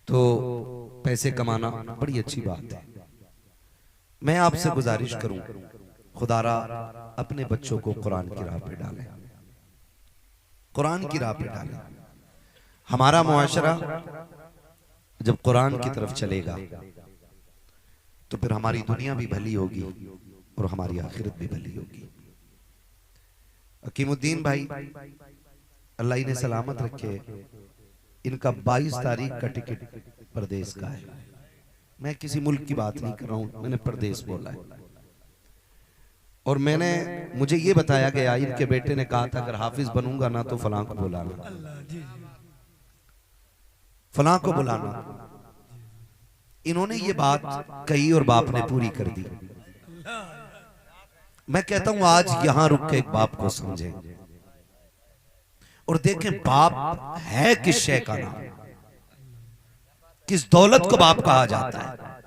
तो पैसे कमाना बड़ी अच्छी बात है। मैं आपसे गुजारिश करूं, खुदारा अपने बच्चों को कुरान की राह पे डालें, कुरान की राह पे डालें। हमारा मुआशरा जब कुरान की तरफ चलेगा तो फिर हमारी दुनिया भी भली होगी और हमारी आखिरत भी भली होगी। हकीमुद्दीन भाई अल्लाह इन्हें सलामत रखे, इनका 22 तारीख का टिकट प्रदेश का है। मैं किसी मुल्क की बात नहीं कर रहा हूं, मैंने प्रदेश बोला है। और मुझे ये बताया गया, इनके बेटे ने कहा था अगर हाफिज बनूंगा ना तो फलां को बुलाना, फलां को बुलाना। इन्होंने ये बात कही और बाप ने पूरी कर दी। मैं कहता हूं आज यहां रुक के एक बाप को समझें और देखें बाप है किस शय का नाम, किस दौलत को बाप कहा जाता है।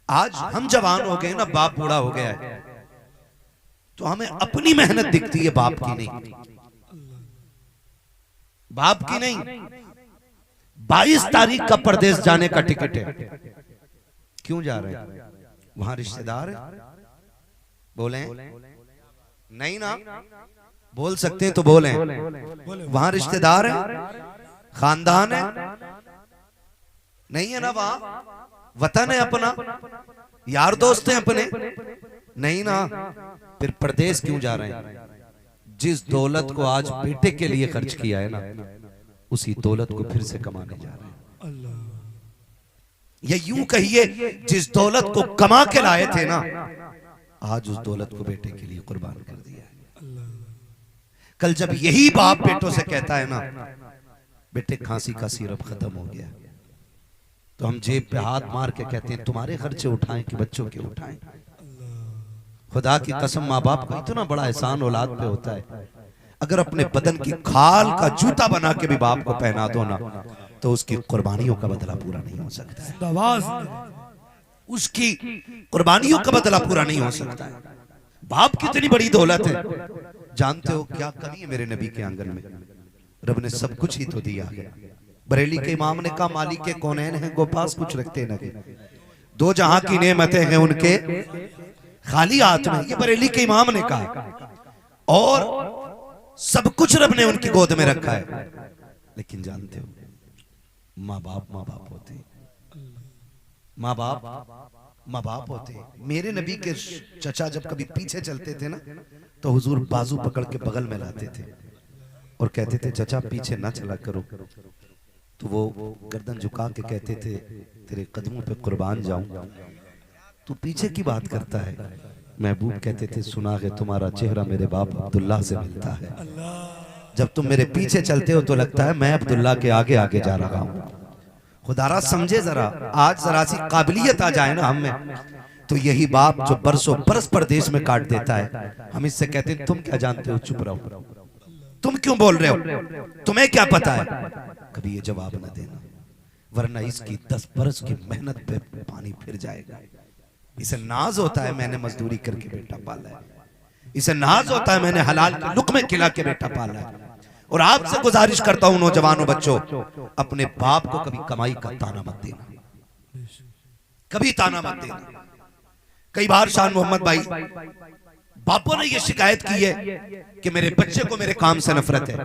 आज हम जवान हो गए ना, बाप बूढ़ा हो गया है, तो हमें अपनी मेहनत दिखती है, बाप की नहीं, बाप की नहीं। 22 तारीख का प्रदेश जाने का टिकट है, क्यों जा रहे हैं? वहां रिश्तेदार है, बोले नहीं ना, बोल सकते हैं तो बोले। वहां रिश्तेदार है, खानदान है, नहीं है ना? वहां वतन है अपना, यार दोस्त हैं अपने, नहीं ना? फिर प्रदेश क्यों जा रहे हैं? जिस दौलत को आज बेटे के लिए खर्च किया है ना, उसी दौलत को फिर से कमाने जा रहे हैं। या यूं कहिए, जिस दौलत को कमा के लाए थे ना, आज उस दौलत को बेटे के लिए कुर्बान कर दिया है। कल जब यही बाप बेटों से कहता है ना, बेटे खांसी का सिरप खत्म हो गया, तो हम जेब पे हाथ मार के कहते हैं तुम्हारे खर्चे उठाएं कि बच्चों के उठाएं। खुदा की कसम, माँ बाप का इतना बड़ा एहसान औलाद पे होता है। अगर अपने बदन की खाल का जूता बना के भी बाप को पहना दो ना, तो उसकी कुर्बानियों का बदला पूरा नहीं हो सकता। उसकी कुर्बानियों का बदला पूरा नहीं हो सकता है। बाप कितनी बड़ी दौलत है। जानते हो क्या कमी है मेरे नबी के आंगन में? रब ने सब कुछ ही तो दिया है। बरेली के इमाम ने कहा मालिक के कौनैन हैं गो पास कुछ रखते नहीं, दो जहां की नेमतें हैं उनके खाली हाथ में, ये बरेली के इमाम ने कहा। और सब कुछ रब ने उनकी गोद में रखा है। लेकिन जानते हो माँ बाप होते हैं, माँ बाप होते हैं। मेरे नबी के चचा जब कभी पीछे चलते थे ना, तो हुजूर बाजू पकड़ के बगल में लाते थे और कहते थे चचा पीछे ना चला करो। तो वो गर्दन झुका के कहते थे तेरे कदमों पे कुर्बान जाऊं, तू पीछे की बात करता है। महबूब कहते थे सुना है तुम्हारा चेहरा मेरे बाप अब्दुल्ला से मिलता है। जब तुम मेरे पीछे चलते हो तो लगता है मैं अब्दुल्ला के आगे आगे जा रहा हूं। खुदारा समझे जरा, आज जरा सी काबिलियत आ जाए ना हम में, तो यही बाप जो बरसों बरस परदेश में काट देता है, हम इससे कहते हैं तुम क्या जानते हो, चुप रहो, तुम क्यों बोल रहे हो, तुम्हें क्या पता है। कभी ये जवाब न देना, वरना इसकी 10 बरस की मेहनत पे पानी फिर जाएगा। इसे नाज होता है मैंने मजदूरी करके बेटा पाला है, इसे नाज होता है मैंने हलाल के लुक़मे खिला के बेटा पाला है। और आपसे गुजारिश करता हूं नौजवानों बच्चों, अपने बाप को कभी कमाई का ताना मत देना, कभी ताना मत देना। कई बार शान मोहम्मद भाई बापों ने यह शिकायत की है कि मेरे बच्चे को मेरे काम से नफरत है,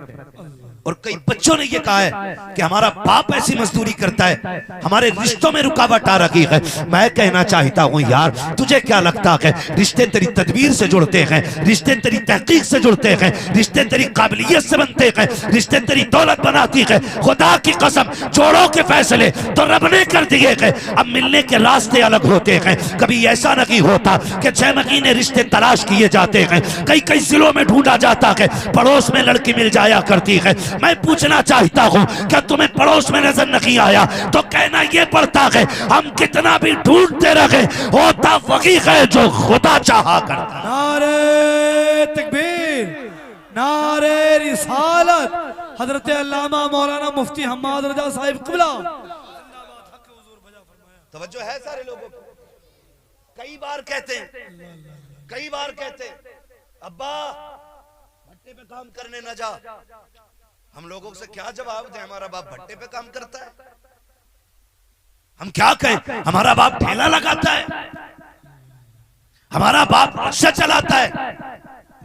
और कई बच्चों ने यह कहा है कि हमारा बाप ऐसी मजदूरी करता है, हमारे रिश्तों में रुकावट आ रही है। मैं कहना चाहता हूं यार, तुझे क्या लगता है रिश्ते तेरी तदबीर से जुड़ते हैं, रिश्ते तेरी तहकीक से जुड़ते हैं, रिश्ते तेरी काबिलियत से बनते हैं, रिश्ते तेरी दौलत बनाती है। खुदा की कसम, जोड़ों के फैसले तो रब ने कर दिए हैं, अब मिलने के रास्ते अलग होते हैं। कभी ऐसा नहीं होता कि 6 महीने रिश्ते तलाश किए जाते हैं, कई कई जिलों में ढूंढा जाता है, पड़ोस में लड़की मिल जाया करती है। मैं पूछना चाहता हूं क्या तुम्हें पड़ोस में नजर नहीं आया तो कहना यह पड़ता है हम कितना भी ढूंढते रहे, होता वही है जो खुदा चाहा करता। नारे तकबीर, नारे रिसालत, हजरत अल्लामा मौलाना मुफ्ती हम्माद रजा साहिब क़िबला। तवज्जो है सारे लोगों को। कई बार कहते हैं अब्बा भट्टे पे काम करने न जा। हम लोगों से क्या जवाब दें, हमारा बाप भट्टे पे काम करता है। हम क्या कहें? हमारा बाप ठेला लगाता है, हमारा बाप रिक्शा चलाता है।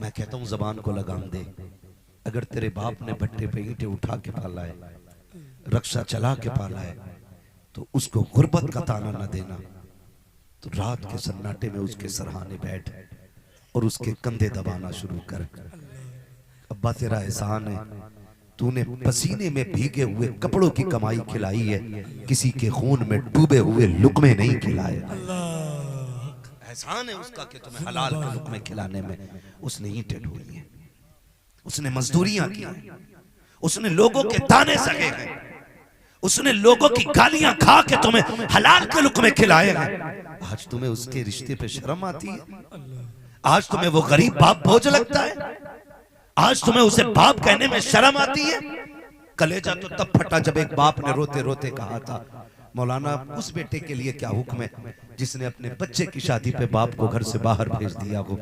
मैं कहता हूं जबान को लगाम दे। अगर तेरे बाप ने भट्टे पे ईंटें उठा के पाला है, रक्षा चला के पाला है, तो उसको गुर्बत का ताना न देना। तो रात के सन्नाटे में उसके सरहाने बैठ और उसके कंधे दबाना शुरू कर। अब्बा तेरा एहसान है, तूने पसीने में भीगे हुए कपड़ों की कमाई खिलाई है, किसी के खून में डूबे हुए लुकमे नहीं खिलाए। एहसान है उसका कि तुम्हें हलाल के लुकमे खिलाने में उसने ईंटें ढोई हैं, उसने मजदूरियां की हैं, उसने लोगों के दाने सगे हैं, उसने लोगों की गालियां खा के तुम्हें हलाल के लुकमे खिलाए हैं। आज तुम्हें उसके रिश्ते पे शर्म आती है? आज तुम्हें वो गरीब बाप बोझ लगता है? आज तुम्हें उसे बाप कहने में शर्म आती है? कलेजा तो तब फटा जब एक बाप ने रोते रोते कहा था, मौलाना उस बेटे के लिए क्या हुक्म है जिसने अपने बच्चे की शादी पे बाप को घर से बाहर भेज दिया हो।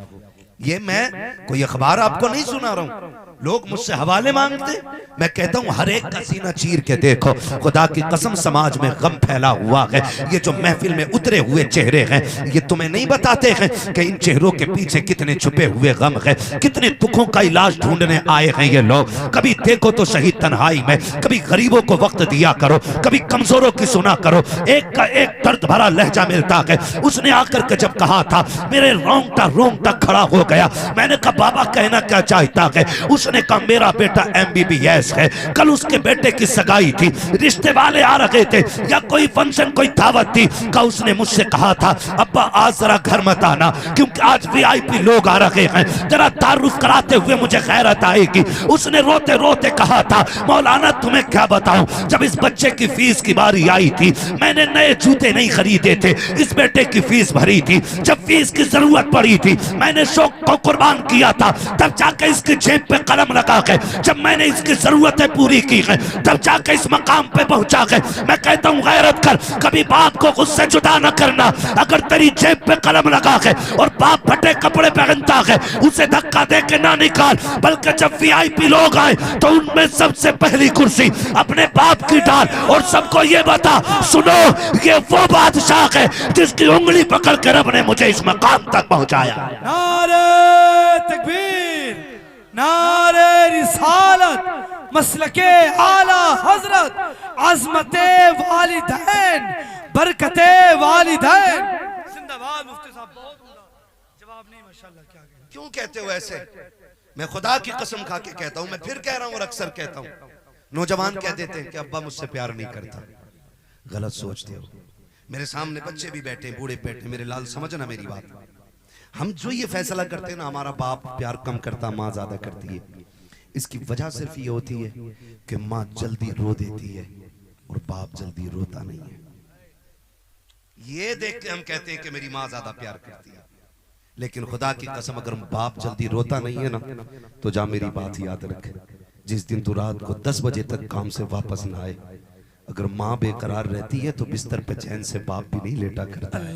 ये मैं कोई अखबार आपको नहीं सुना रहा हूं, लोग मुझसे हवाले मांगते, मैं कहता हूं हर एक का सीना चीर के देखो। खुदा की कसम समाज में गम फैला हुआ है। ये जो महफिल में उतरे हुए चेहरे हैं, ये तुम्हें नहीं बताते हैं कि इन चेहरों के पीछे कितने छुपे हुए गम है, कितने दुखों का इलाज ढूंढने आए हैं ये लोग। कभी देखो तो सही तन्हाई में, कभी गरीबों को वक्त दिया करो, कभी कमजोरों की सुना करो। एक का एक दर्द भरा लहजा मिलता है। उसने आकर के जब कहा था, मेरे रोंगटा खड़ा हो गया। मैंने कहा बाबा कहना क्या चाहता है? उसने कहा मेरा बेटा MBBS है। कल उसके बेटे की सगाई थी, रिश्ते वाले आ रहे थे या कोई फंक्शन कोई दावत थी। का उसने मुझसे कहा था अब्बा आज जरा घर मत आना क्योंकि आज VIP लोग आ रहे हैं, जरा तारुफ कराते हुए मुझे गैरत आएगी। उसने रोते रोते कहा था मौलाना तुम्हें क्या बताऊं, जब इस बच्चे की फीस की बारी आई थी मैंने नए जूते नहीं खरीदे थे, इस बेटे की फीस भरी थी। जब फीस की जरूरत पड़ी थी मैंने शौक को कुर्बान किया था, तब जाकर इसकी जेब पे कलम लगा के जब मैंने इसकी जरूरतें पूरी की है तब जाकर इस मकाम पे पहुंचा है। मैं कहता हूं गैरत कर, कभी बाप को उससे जुदा न करना। अगर तेरी जेब पे कलम लगा है और बाप फटे कपड़े पहनता है उसे धक्का दे के ना निकाल, बल्कि जब VIP लोग आए तो उनमें सबसे पहली कुर्सी अपने बाप की डाल और सबको ये बता सुनो ये वो बादशाह है जिसकी उंगली पकड़ के रब ने मुझे इस मकाम तक पहुंचाया। नारे तकबीर, नारे रिसालत, मसलके आला हजरत, अजमते वालिदैन, बरकते वालिदैन। जिंदाबाद मुफ्ती साहब, बहुत जवाब नहीं माशाल्लाह। क्या कहें? क्यों कहते हो ऐसे? मैं खुदा की कसम खा के कहता हूं, मैं फिर कह रहा हूं और अक्सर कहता हूं, नौजवान कह देते हैं कि अब्बा मुझसे प्यार नहीं करता। गलत सोचते हो। मेरे सामने बच्चे भी बैठे, बूढ़े बैठे, मेरे लाल समझना मेरी बात। हम जो ये फैसला करते हैं ना हमारा बाप प्यार कम करता माँ ज्यादा करती है, इसकी वजह सिर्फ ये होती है कि माँ जल्दी रो देती है और बाप जल्दी रोता नहीं है। ये देख के हम कहते हैं कि मेरी माँ ज्यादा प्यार करती है, लेकिन खुदा की कसम अगर बाप जल्दी रोता नहीं है ना तो जा मेरी बात याद रख, जिस दिन तू रात को 10 बजे तक काम से वापस ना आए, अगर माँ बेकरार रहती है तो बिस्तर पे चैन से बाप भी नहीं लेटा करता है,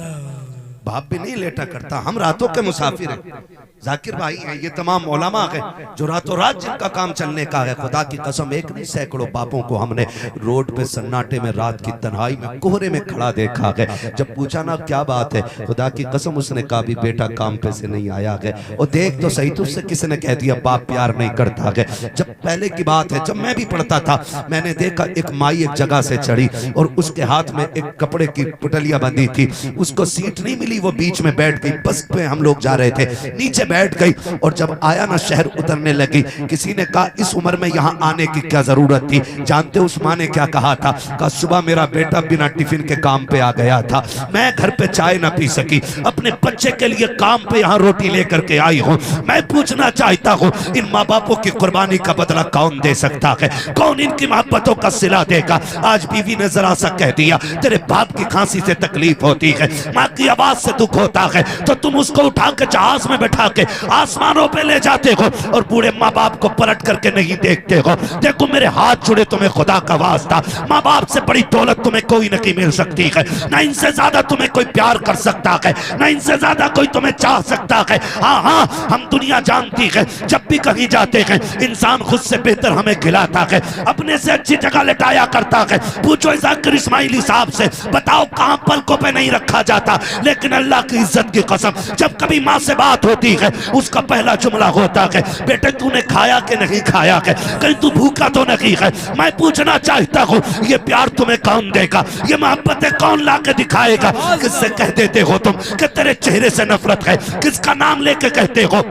बाप भी नहीं लेटा करता। हम रातों के मुसाफिर हैं, जाकिर भाई हैं, ये तमाम उलमा हैं जो रातों रात जिनका काम चलने का है। खुदा की कसम एक नहीं सैकड़ों बापों को हमने रोड पे सन्नाटे में रात की तन्हाई में कोहरे में खड़ा देखा है। जब पूछा ना क्या बात है, खुदा की कसम उसने कहा भी बेटा काम पे से नहीं आया है। और देख तो सही, तुझसे किसने कह दिया बाप प्यार नहीं करता है? जब पहले की बात है, जब मैं भी पढ़ता था मैंने देखा एक माई एक जगह से चढ़ी और उसके हाथ में एक कपड़े की पुटलियां बंधी थी, उसको सीट नहीं मिली, वो बीच में बैठ गई। बस पे हम लोग जा रहे थे, नीचे बैठ गई और जब आया ना शहर उतरने लगी। किसी ने कहा इस उम्र में यहाँ आने की क्या जरूरत थी? जानते उस माँ ने क्या कहा था? कहा सुबह मेरा बेटा बिना टिफिन के काम पे आ गया था, मैं घर पे चाय ना पी सकी, अपने बच्चे के लिए काम पे यहाँ रोटी लेकर के आई हूँ। मैं पूछना चाहता हूँ इन माँ बापों की कुर्बानी का बदला कौन दे सकता है? कौन इनकी मोहब्बतों का सिला देगा? आज बीवी ने जरा सा कह दिया तेरे बाप की खांसी से तकलीफ होती है, माँ की आवाज से से दुख होता है तो तुम उसको उठा के जहाज में बैठा के आसमानों पे ले जाते हो और बूढ़े माँ बाप को पलट करके नहीं देखते हो। देखो मेरे हाथ जुड़े, तुम्हें खुदा का वास्ता, माँ बाप से बड़ी दौलत तुम्हें कोई नहीं मिल सकती है, ना इनसे ज्यादा तुम्हें कोई प्यार कर सकता है, ना इनसे ज्यादा कोई तुम्हें चाह सकता है। हाँ हाँ, हम दुनिया जानती है, जब भी कहीं जाते हैं इंसान खुद से बेहतर हमें खिलाता है, अपने से अच्छी जगह लेटाया करता है। पूछो जाकिर इस्माइली साहब से, बताओ कहां पलकों पे नहीं रखा जाता। लेकिन अल्लाह की इज्जत की कसम, जब कभी माँ से बात होती है उसका पहला जुमला होता है, बेटे तूने खाया कि नहीं खाया है, कहीं तू भूखा तो नहीं है। मैं पूछना चाहता हूँ, ये प्यार तुम्हें कौन देगा, ये मोहब्बतें कौन ला के दिखाएगा? किससे कह देते हो तुम कि तेरे चेहरे से नफरत है? किसका नाम लेके कहते हो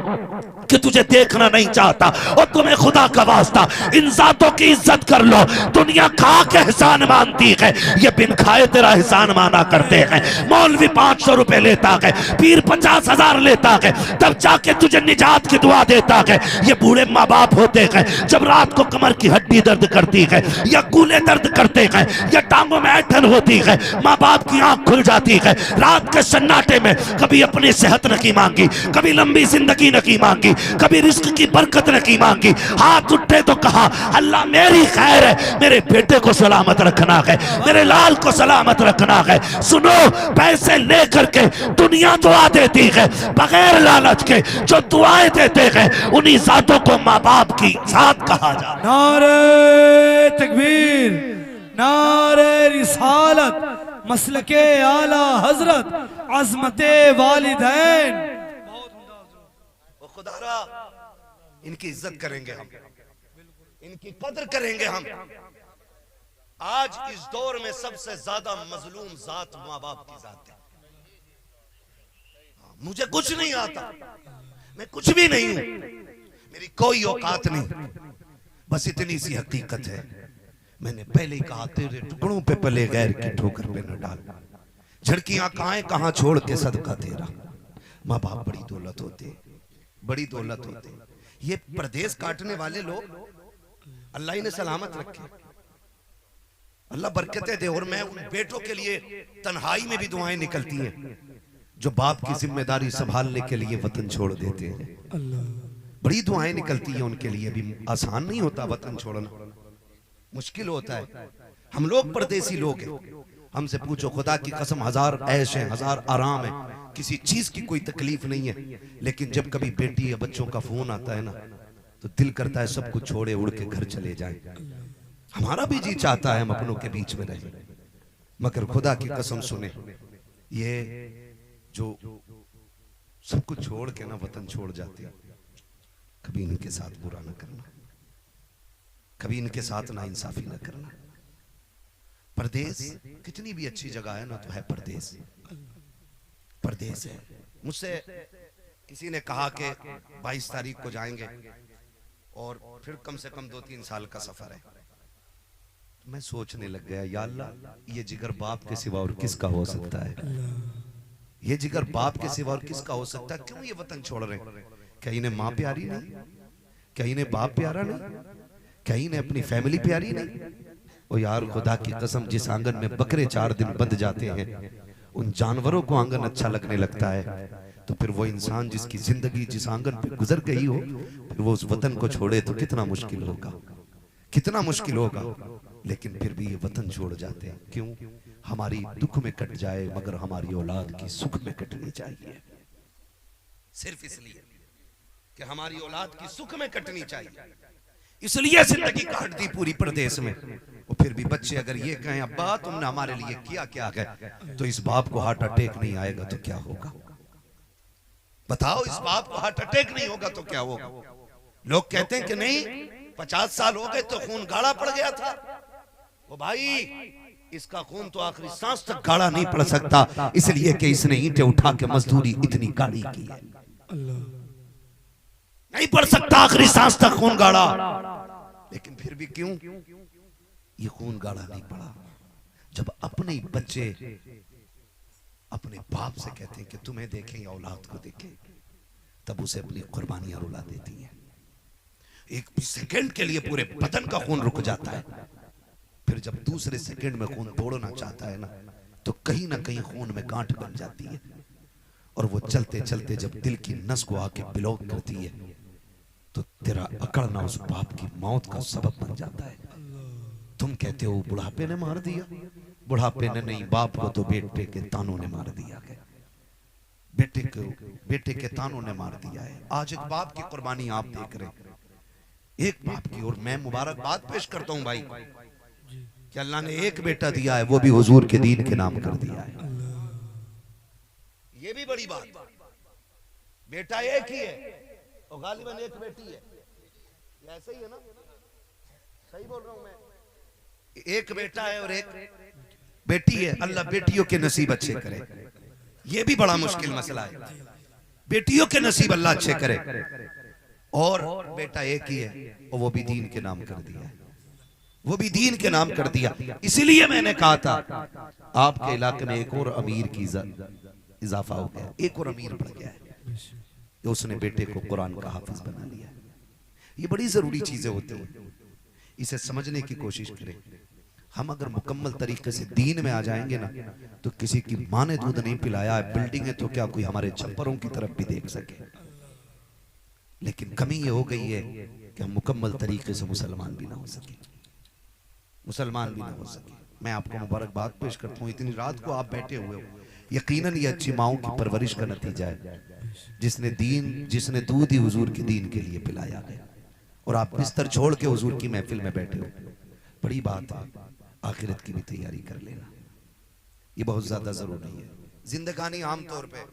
कि तुझे देखना नहीं चाहता? और तुम्हें खुदा का वास्ता इन जातों की इज्जत कर लो। दुनिया खा के एहसान मानती है, ये बिन खाए तेरा एहसान माना करते हैं। मौलवी 500 रुपए लेता है, पीर 50,000 लेता है, तब जाके तुझे निजात की दुआ देता है। ये बूढ़े माँ बाप होते हैं, जब रात को कमर की हड्डी दर्द करती है या कूले दर्द करते हैं या टांगों में ऐंठन होती है, माँ बाप की आंख खुल जाती है। रात के सन्नाटे में कभी अपनी सेहत नहीं मांगी, कभी लंबी जिंदगी नहीं मांगी, कभी रिस्क की बरकत नहीं मांगी। हाथ उठे तो कहा अल्लाह मेरी खैर है, मेरे बेटे को सलामत रखना है, मेरे लाल को सलामत रखना है। सुनो, पैसे लेकर के दुनिया दुआ देती है, बगैर लालच के जो दुआएं देते हैं उन्हीं जातों को माँ बाप की साथ कहा जाता है। नारे तकबीर, नारे रिसालत, मसलके आला हजरत, अजमते वालिदैन। खुदारा इनकी इज्जत करेंगे हम, इनकी कदर करेंगे हम। आज इस दौर में सबसे ज्यादा मजलूम जात माँ बाप की जात है। मुझे कुछ नहीं आता, मैं कुछ भी नहीं हूं, मेरी कोई औकात नहीं, बस इतनी सी हकीकत है। मैंने पहले ही कहा, तेरे टुकड़ों पे पले गैर की ठोकर पे न डाल, झड़कियां कहां छोड़ के सदका तेरा। माँ बाप बड़ी दौलत होते, बड़ी दौलत होते। ये प्रदेश काटने वाले लोग अल्लाह इन्हें सलामत रखे, अल्लाह बरकतें दे। और मैं उन बेटों के लिए तन्हाई में भी दुआएं निकलती हैं जो बाप की जिम्मेदारी संभालने के लिए वतन छोड़ देते हैं। बड़ी दुआएं निकलती हैं उनके लिए भी। आसान नहीं होता वतन छोड़ना, मुश्किल होता है। हम लोग परदेसी लोग हैं, हमसे पूछो खुदा की कसम, 1000 ऐश है, 1000 आराम है, किसी चीज की कोई तकलीफ नहीं है। लेकिन जब कभी बेटी या बच्चों का फोन आता है ना, तो दिल करता है सब कुछ छोड़े उड़ के घर चले जाए। हमारा भी जी चाहता है हम अपनों के बीच में रहें, मगर खुदा की कसम सुने, ये जो सब कुछ छोड़ के ना वतन छोड़ जाते हैं, कभी इनके साथ बुरा ना करना, कभी इनके साथ ना इंसाफी ना करना। परदेश कितनी भी अच्छी जगह है ना, तो है परदेश, परदेश है। मुझसे किसी ने कहा कि 22 तारीख को जाएंगे और फिर कम से कम 2-3 साल का सफर है। मैं सोचने लग गया, या अल्लाह, ये जिगर बाप के सिवा और किसका हो सकता है? ये जिगर बाप के सिवा और किसका हो सकता है? क्यों ये वतन छोड़ रहे हैं? क्या इन्हें माँ प्यारी नहीं? क्या इन्हें बाप प्यारा नहीं? क्या इन्हें अपनी फैमिली प्यारी नहीं? ओ यार, खुदा की कसम, जिस आंगन में बकरे 4 दिन बंध जाते हैं, उन जानवरों को आंगन अच्छा लगने लगता है, तो फिर वो इंसान जिसकी जिंदगी जिस आंगन पे गुजर गई हो, फिर वो उस वतन को छोड़े तो कितना मुश्किल होगा, कितना मुश्किल होगा। लेकिन फिर भी ये वतन छोड़ जाते हैं। क्यों? हमारी दुख में कट जाए मगर हमारी औलाद की सुख में कटनी चाहिए, सिर्फ इसलिए कि हमारी औलाद की सुख में कटनी चाहिए, इसलिए जिंदगी काट दी पूरी प्रदेश में। और फिर भी बच्चे अगर ये कहें अब्बा तुमने हमारे लिए किया क्या है, तो इस बाप को हार्ट अटैक नहीं आएगा तो क्या होगा? बताओ, इस बाप को हार्ट अटैक नहीं होगा तो क्या होगा? लोग कहते हैं कि नहीं 50 साल हो गए तो खून गाढ़ा पड़ गया था। वो भाई, इसका खून तो आखिरी सांस तक गाढ़ा नहीं पड़ सकता, इसलिए कि इसने ईंटें उठा के मजदूरी इतनी गाढ़ी की है। नहीं पड़ सकता आखिरी सांस तक खून गाढ़ा। लेकिन फिर भी क्यों ये खून गाढ़ा नहीं पड़ा? जब अपने ही बच्चे अपने बाप से कहते हैं कि तुम्हें देखें या औलाद को देखें, तब उसे अपनी कुर्बानियां रुला देती हैं। एक सेकंड के लिए पूरे बदन का खून रुक जाता है, फिर जब दूसरे सेकंड में खून तोड़ना चाहता है ना, तो कहीं ना कहीं खून में गांठ बन जाती है। और वो चलते चलते जब दिल की नस को आके ब्लॉक करती है तो तेरा अकड़ना उस बाप की मौत का सबब बन जाता है। तुम कहते हो बुढ़ापे ने मार दिया, बुढ़ापे ने नहीं, बाप को तो बेटे के तानों ने मार दिया है। बेटे के तानों ने मार दिया है। आज एक बाप की कुर्बानी आप देख रहे हैं, एक बाप की। और मैं मुबारकबाद पेश करता हूं भाई कि अल्लाह ने एक बेटा दिया है, वो भी हुजूर के दीन के नाम कर दिया है। ये भी बड़ी बात। बेटा एक ही है और गालिबन एक बेटी है, ऐसा ही है ना? सही बोल रहा हूं मैं? एक बेटा है और एक बेटी है। अल्लाह बेटियों के नसीब अच्छे करे। ये भी बड़ा मुश्किल मसला है, बेटियों के नसीब अल्लाह अच्छे करे। और बेटा एक ही है और वो भी दीन के नाम कर दिया है, वो भी दीन के नाम कर दिया। इसीलिए मैंने कहा था आपके इलाके में एक और अमीर की इजाफा हो गया, एक और अमीर बढ़ गया है कि उसने बेटे को कुरान का हाफिज बना लिया। ये बड़ी जरूरी चीजें होती हैं, इसे समझने की कोशिश करें। हम अगर मुकम्मल तरीके से दीन में आ जाएंगे ना तो किसी की माँ ने दूध नहीं पिलाया है, बिल्डिंग है तो क्या कोई हमारे छप्परों की तरफ भी देख सके। लेकिन कमी ये हो गई है कि हम मुकम्मल तरीके से मुसलमान भी ना हो सके, मुसलमान भी ना हो सके। मैं आपको मुबारकबाद पेश करता हूँ, इतनी रात को आप बैठे हुए हो। यकीनन ये अच्छी माओं की परवरिश का नतीजा है, जिसने दूध ही हुजूर के दीन के लिए पिलाया है। और आप बिस्तर छोड़ के हुजूर की महफिल में बैठे हो, बड़ी बात है। आखिरत की भी तैयारी कर लेना, ये बहुत ज्यादा जरूरी है। जिंदगानी आमतौर पे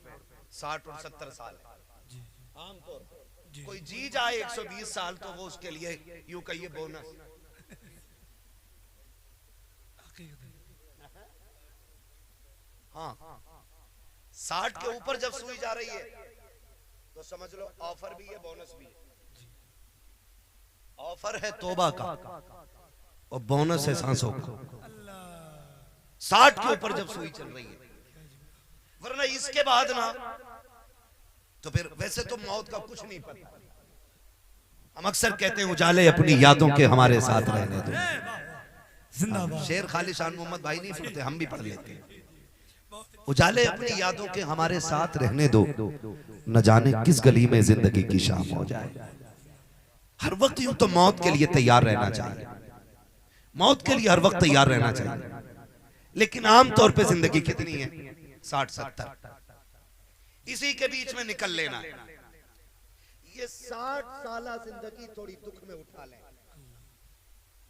60 और 70 साल है आमतौर पे। कोई जी जाए 120 साल तो वो उसके लिए यूं कहिए बोनस। हाँ, 60 के ऊपर जब सुई जा रही है तो समझ लो ऑफर भी है, बोनस भी है। ऑफर है तौबा का और बोनस है सांसों का। 60 के ऊपर जब सुई चल रही है, वरना इसके बाद ना तो फिर वैसे तो मौत का कुछ नहीं पता। हम अक्सर कहते हैं उजाले अपनी यादों के हमारे साथ रहने दो। जिंदाबाद। शेर खाली शान मोहम्मद भाई नहीं पढ़ते, हम भी पढ़ लेते हैं। उजाले अपनी यादों के हमारे साथ रहने दो, न जाने किस गली में जिंदगी की शाम हो जाए। हर वक्त यूं तो मौत के लिए तैयार रहना चाहिए, मौत के लिए हर वक्त तैयार रहना चाहिए। लेकिन आमतौर पे जिंदगी कितनी है? 60-70, इसी के बीच में निकल लेना है। ये 60 साला जिंदगी थोड़ी दुख में उठा लें,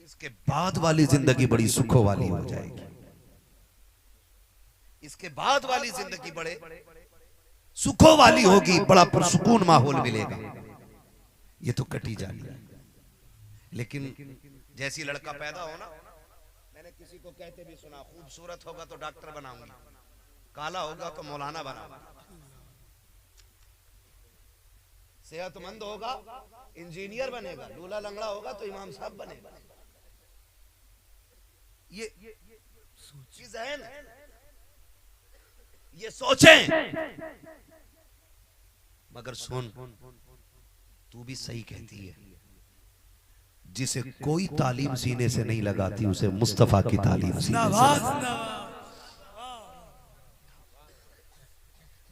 इसके बाद वाली जिंदगी बड़ी सुखों वाली हो जाएगी। इसके बाद वाली जिंदगी बड़े सुखों वाली होगी, बड़ा पुरसुकून माहौल मिलेगा। ये तो कटी जानी है। लेकिन जैसी लड़का पैदा हो ना, मैंने किसी को कहते भी सुना, खूबसूरत होगा तो डॉक्टर बनाऊंगी, काला होगा तो मौलाना बनाऊंगा, सेहतमंद होगा इंजीनियर बनेगा, लूला लंगड़ा होगा तो इमाम साहब बनेगा। ये ज़हन है, ये सोचें। मगर सुन, तू भी सही कहती है, जिसे कोई तालीम सीने से नहीं लगाती उसे मुस्तफा की तालीम सीने से,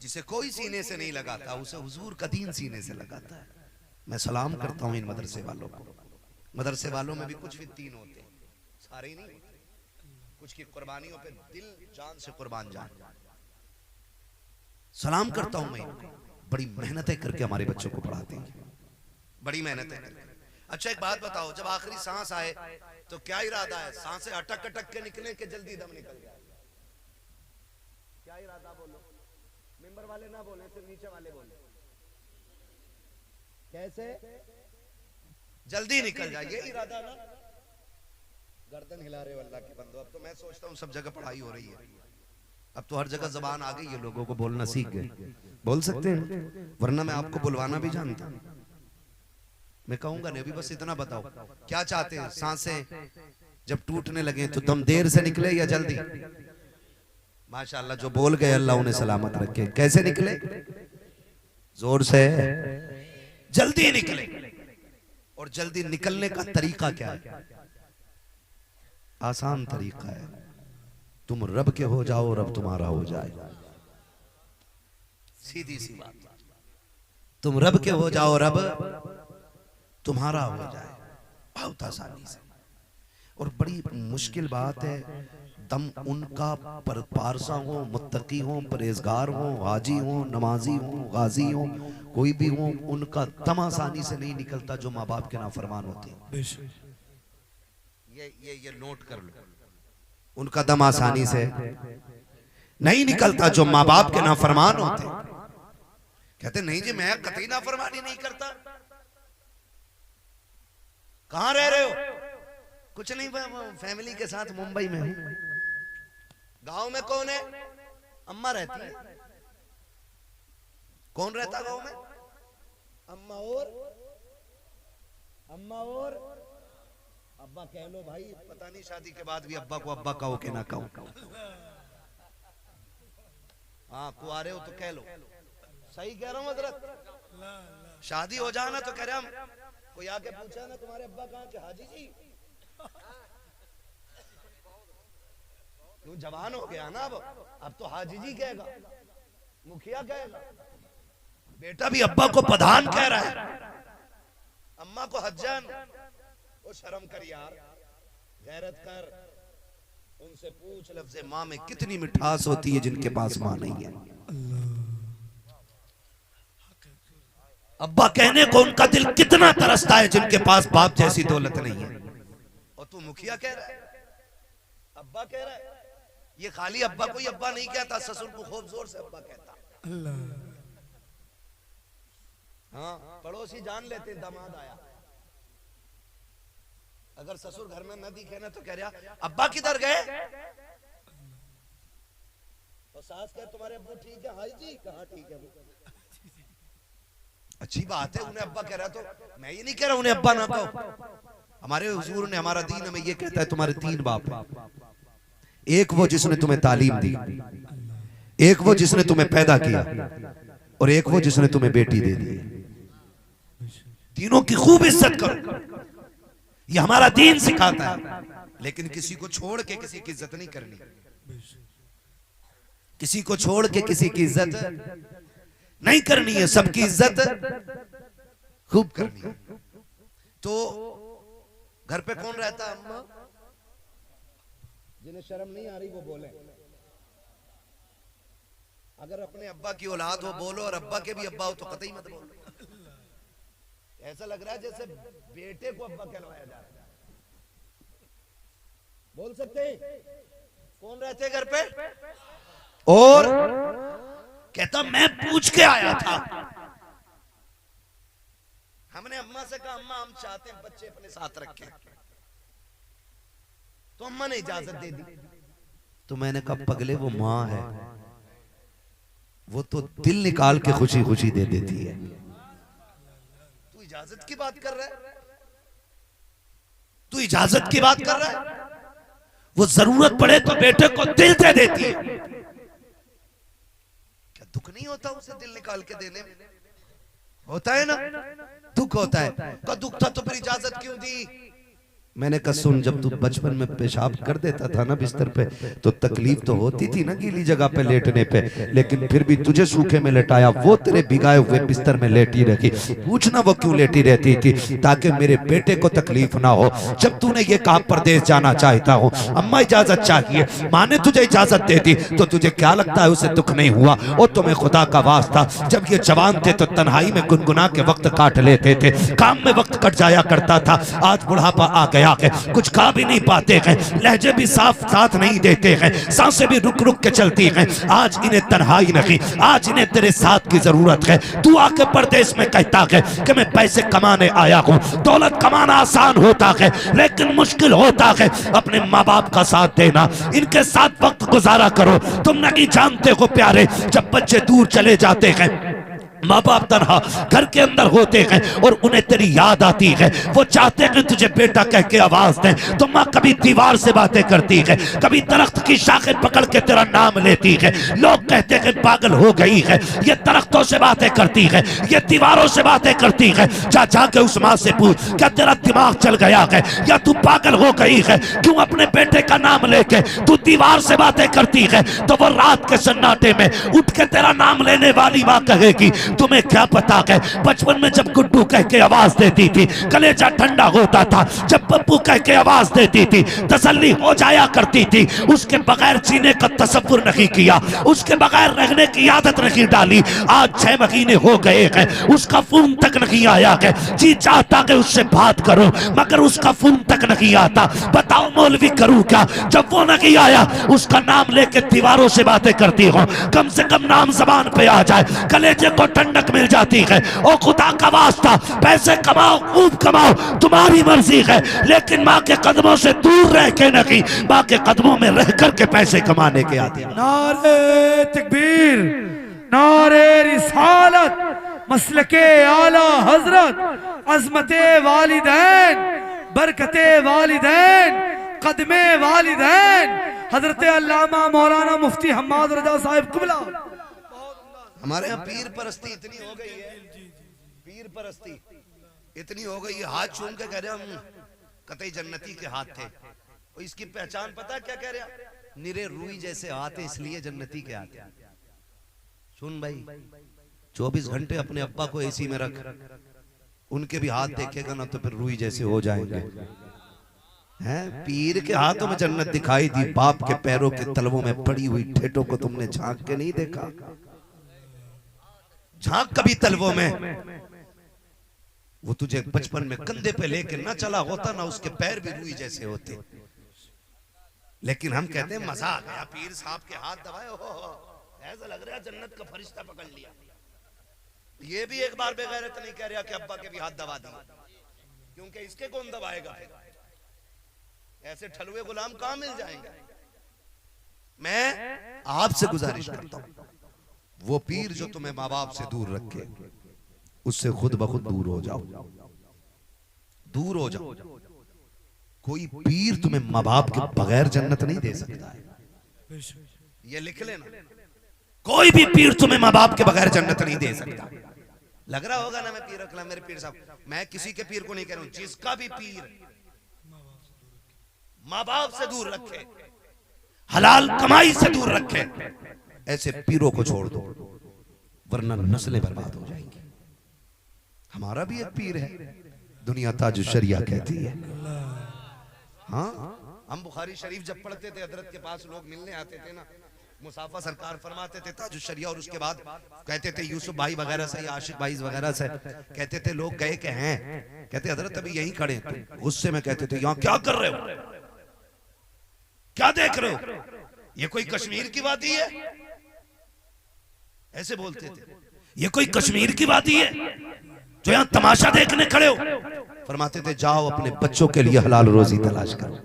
जिसे कोई सीने से नहीं लगाता उसे हुजूर का दीन सीने से लगाता है। मैं सलाम करता हूं इन मदरसे वालों को। मदरसे वालों में भी कुछ फित्तीन होते हैं, सारे ही नहीं, कुछ की कुर्बानियों पे दिल जान से कुर्बान जान। सलाम करता हूं मैं, बड़ी मेहनतें करके हमारे बच्चों को पढ़ाते हैं, बड़ी मेहनतें करके। अच्छा एक बात बताओ, जब आखिरी सांस आए तो क्या इरादा है? सांसें अटक अटक के निकले कि जल्दी दम निकल जाए? क्या इरादा? बोलो, मेंबर वाले ना बोले, सिर्फ नीचे वाले बोले। कैसे? जल्दी निकल जाए, ये इरादा ना? गर्दन हिला रहे हो अल्लाह के बंदो। अब तो मैं सोचता हूँ सब जगह पढ़ाई हो रही है, अब तो हर जगह जबान आ गई है, लोगों को बोलना सीख गए, बोल सकते हैं। वरना मैं आपको बुलवाना भी जानता हूं, मैं कहूंगा नहीं। अभी बस इतना बताओ, क्या चाहते हैं? सांसें जब टूटने लगे तो दम देर से निकले या जल्दी? माशाअल्लाह, जो बोल गए अल्लाह उन्हें सलामत रखे। कैसे निकले? जोर से, जल्दी निकले। और जल्दी निकलने का तरीका क्या है? आसान तरीका है, तुम रब के हो जाओ, रब तुम्हारा हो जाए। सीधी सी बात। तुम रब के हो जाओ, रब तुम्हारा हो जाए, बहुत आसानी से। और बड़ी मुश्किल बात है, दम उनका पर पारसा हो, मुत्तकी हो, परहेजगार हो, हाजी हो, नमाजी हो, गाजी हो, कोई भी हो, उनका दम आसानी से नहीं निकलता जो माँ बाप के नाफरमान होते हैं। ये नोट कर लो, उनका दम आसानी से नहीं निकलता जो माँ बाप के नाफरमान होते हैं। कहते नहीं जी मैं कतई नाफरमानी नहीं करता। कहां रह रहे हो? कुछ नहीं, फैमिली के साथ मुंबई में हूं। गांव में कौन है? अम्मा रहती है। कौन रहता गांव में? अम्मा और अब्बा कह लो भाई, पता नहीं शादी के बाद भी अब्बा को अब्बा कहो कि ना कहो। हाँ कुआरे हो तो कह लो। सही कह रहा हूं हजरत। शादी हो जाना तो कह रहे हम, कोई आके पूछा ना तुम्हारे अब्बा कहाँ के? हाजी जी। क्यों जवान हो गया ना, अब तो हाजी जी कहेगा, मुखिया कहेगा। बेटा भी अब्बा को प्रधान कह रहा है, अम्मा को हज्जन। वो शर्म कर यार, गैरत कर। उनसे पूछ लफ्ज़े माँ में कितनी मिठास होती है जिनके पास माँ नहीं है। अब्बा कहने को उनका दिल कितना तरसता है जिनके पास बाप जैसी दौलत नहीं है। और तू मुखिया कह रहा है, अब्बा कह रहा है। ये खाली अब्बा को ही अब्बा नहीं कहता, ससुर को खूब जोर से अब्बा कहता। हाँ पड़ोसी जान लेते दामाद आया। अगर ससुर घर में न दिखे ना तो कह रहा अब्बा किधर गए? तो सास कहे तुम्हारे अब्बा ठीक है? हाय जी कहाँ ठीक है? अच्छी बात है, उन्हें अब्बा कह रहा, तो मैं ये नहीं कह रहा उन्हें अब्बा ना कहो। हमारे हुजूर ने, हमारा दीन हमें ये कहता है तुम्हारे तीन बाप हैं। एक वो जिसने तुम्हें तालीम दी, एक वो जिसने तुम्हें पैदा किया, और एक वो जिसने तुम्हें बेटी दे दी। तीनों की खूब इज्जत करो, ये हमारा दीन सिखाता है। लेकिन किसी को छोड़ के किसी की इज्जत नहीं करनी, किसी को छोड़ के किसी की इज्जत नहीं करनी है, सबकी इज्जत खूब करनी है। तो घर पे कौन रहता है? अम्मा। जिन्हें शर्म नहीं आ रही वो बोले। अगर अपने अब्बा की औलाद हो बोलो, और अब्बा के भी अब्बा हो तो कतई मत बोलो। ऐसा लग रहा है जैसे बेटे को अब्बा कहलवाया जा रहा है। बोल सकते हैं? कौन रहते घर पे? और कहता मैं पूछ के आया था। हमने अम्मा से कहा अम्मा हम चाहते हैं बच्चे अपने साथ रखें, तो अम्मा ने इजाजत दे दी। तो मैंने कहा पगले वो माँ है, वो तो दिल निकाल के खुशी खुशी दे देती है। तू इजाजत की बात कर रहा है? तू इजाजत की बात कर रहा है? वो जरूरत पड़े तो बेटे को दिल दे देती है। क्या दुख नहीं होता उसे दिल निकाल के देने में? होता है ना, दुख होता है। तो दुख था तो फिर इजाजत क्यों दी? मैंने कहा सुन, जब तू बचपन में पेशाब कर देता था ना बिस्तर पे, तो तकलीफ तो होती थी ना गीली जगह पे लेटने पे, लेकिन फिर भी तुझे सूखे में लेटाया, वो तेरे भिगाए हुए बिस्तर में लेटी रखी। पूछना वो क्यों लेटी रहती थी? ताकि मेरे बेटे को तकलीफ ना हो। जब तूने ये कहा परदेश जाना चाहता हूँ, अम्मा इजाजत चाहिए, माँ ने तुझे इजाजत दे दी, तो तुझे क्या लगता है उसे दुख नहीं हुआ? और तुम्हें खुदा का वास्ता, जब ये जवान थे तो तन्हाई में गुनगुना के वक्त काट लेते थे, काम में वक्त कट जाया करता था। आज बुढ़ापा आ गया, कुछ खा भी नहीं पाते हैं, लहजे भी साफ साथ नहीं देते हैं, सांसें भी रुक रुक के चलती हैं। आज इन्हें तन्हाई नहीं, आज इन्हें तेरे साथ की जरूरत है। तू आके परदेश में कहता है कि मैं पैसे कमाने आया हूँ। दौलत कमाना आसान होता है, लेकिन मुश्किल होता है अपने माँ बाप का साथ देना। इनके साथ वक्त गुजारा करो। तुम नहीं जानते हो प्यारे, जब बच्चे दूर चले जाते हैं, माँ बाप तनहा घर के अंदर होते हैं और उन्हें तेरी याद आती है, वो चाहते हैं तुझे बेटा कह के आवाज दें, तो माँ कभी दीवार से बातें करती है, कभी दरख्त की शाखें पकड़ के तेरा नाम लेती है। लोग कहते हैं पागल हो गई है, ये दरख्तों से बातें करती है, ये दीवारों से बातें करती है। जा जाके उस माँ से पूछ, क्या तेरा दिमाग चल गया है या तू पागल हो गई है? क्यों अपने बेटे का नाम लेके तू दीवार से बातें करती है? तो वो रात के सन्नाटे में उठ के तेरा नाम लेने वाली माँ कहेगी, तुम्हें क्या पता है बचपन में जब गुड्डू कह के आवाज देती थी कलेजा ठंडा होता था, जब पप्पू कह के आवाज देती थी तसल्ली हो जाया करती थी, उसके बगैर जीने का तसव्वुर नहीं किया, उसके बगैर रहने की आदत नहीं डाली। आज 6 महीने हो गए हैं, उसका फोन तक नहीं आया है, जी चाहता कि उससे बात करो मगर उसका फोन तक नहीं आता। बताओ मौलवी करूं क्या? जब वो नहीं आया उसका नाम लेके दीवारों से बातें करती हो, कम से कम नाम जबान पे आ जाए, कलेजे को ठंडक मिल जाती है। ओ खुदा का वास्ता, पैसे कमाओ खूब कमाओ, तुम्हारी मर्जी है, लेकिन माँ के कदमों से दूर रह के नहीं, माँ के कदमों में रह कर के पैसे कमाने के आते। नारे तकबीर, नारे रिसालत, मसलके आला हजरत, अजमते वालिदैन, बरकते वालिदैन, कदमे वालिदैन, हजरत अल्लामा मौलाना मुफ्ती हम्माद रजा साहिब कुबला। हमारे यहाँ पीर परस्ती इतनी हो गई है, पीर परस्ती इतनी हो गई है, हाथ चूम के कह रहे हम कतई जन्नती के हाथ थे। और इसकी पहचान पता क्या कह रहे? निरे रूई जैसे हाथ है इसलिए जन्नती के हाथ है। सुन भाई, 24 घंटे अपने अब्बा को एसी में रख, उनके भी हाथ देखेगा ना तो फिर रूई जैसे हो जाएंगे। हैं? पीर के हाथों में जन्नत दिखाई दी, बाप के पैरों के तलवों में पड़ी हुई ठेठों को तुमने झांक के नहीं देखा? झांक कभी तलवों में, वो तुझे बचपन में कंधे पे लेके ना चला होता ना उसके पैर भी रूई जैसे होते। लेकिन हम कहते हैं मजा आ गया, पीर साहब के हाथ दबाए, ऐसा लग रहा है जन्नत का फरिश्ता पकड़ लिया। ये भी एक बार बेगैरत नहीं कह रहा कि अब्बा के भी हाथ दबा दिए, क्योंकि इसके कौन दबाएगा? ऐसे ठलुए गुलाम कहां मिल जाएंगे? मैं आपसे गुजारिश करता हूं, वो पीर जो तुम्हें माँ बाप से दूर रखे उससे खुद ब खुद दूर हो जाओ, दूर हो जाओ। कोई पीर तुम्हें माँ बाप के बगैर जन्नत नहीं दे सकता है, ये लिख लेना। कोई भी पीर तुम्हें माँ बाप के बगैर जन्नत नहीं दे सकता। लग रहा होगा ना मैं पीर रखला, मेरे पीर साहब, मैं किसी के पीर को नहीं कह रहा हूं, जिसका भी पीर माँ बाप से दूर रखे, हलाल कमाई से दूर रखे, ऐसे पीरों को छोड़ दो वरना नस्लें बर्बाद हो जाएंगी। हमारा भी एक पीर है, दुनिया ताज शरिया कहती है। हाँ, हम बुखारी शरीफ जब पढ़ते थे हजरत के पास लोग मिलने आते थे ना, मुसाफा सरकार फरमाते थे ताज शरिया, और उसके बाद कहते थे यूसुफ भाई वगैरह से, आशिक भाई वगैरह से कहते थे लोग गए के हैं, कहते हजरत अभी यहीं खड़े। तो गुस्से में कहते थे यहाँ क्या कर रहे हो, क्या देख रहे हो, ये कोई कश्मीर की वादी है? ऐसे बोलते थे, ये कोई कश्मीर की वादी है जो यहाँ तमाशा देखने खड़े हो? फरमाते थे जाओ अपने बच्चों के लिए हलाल रोजी तलाश करो।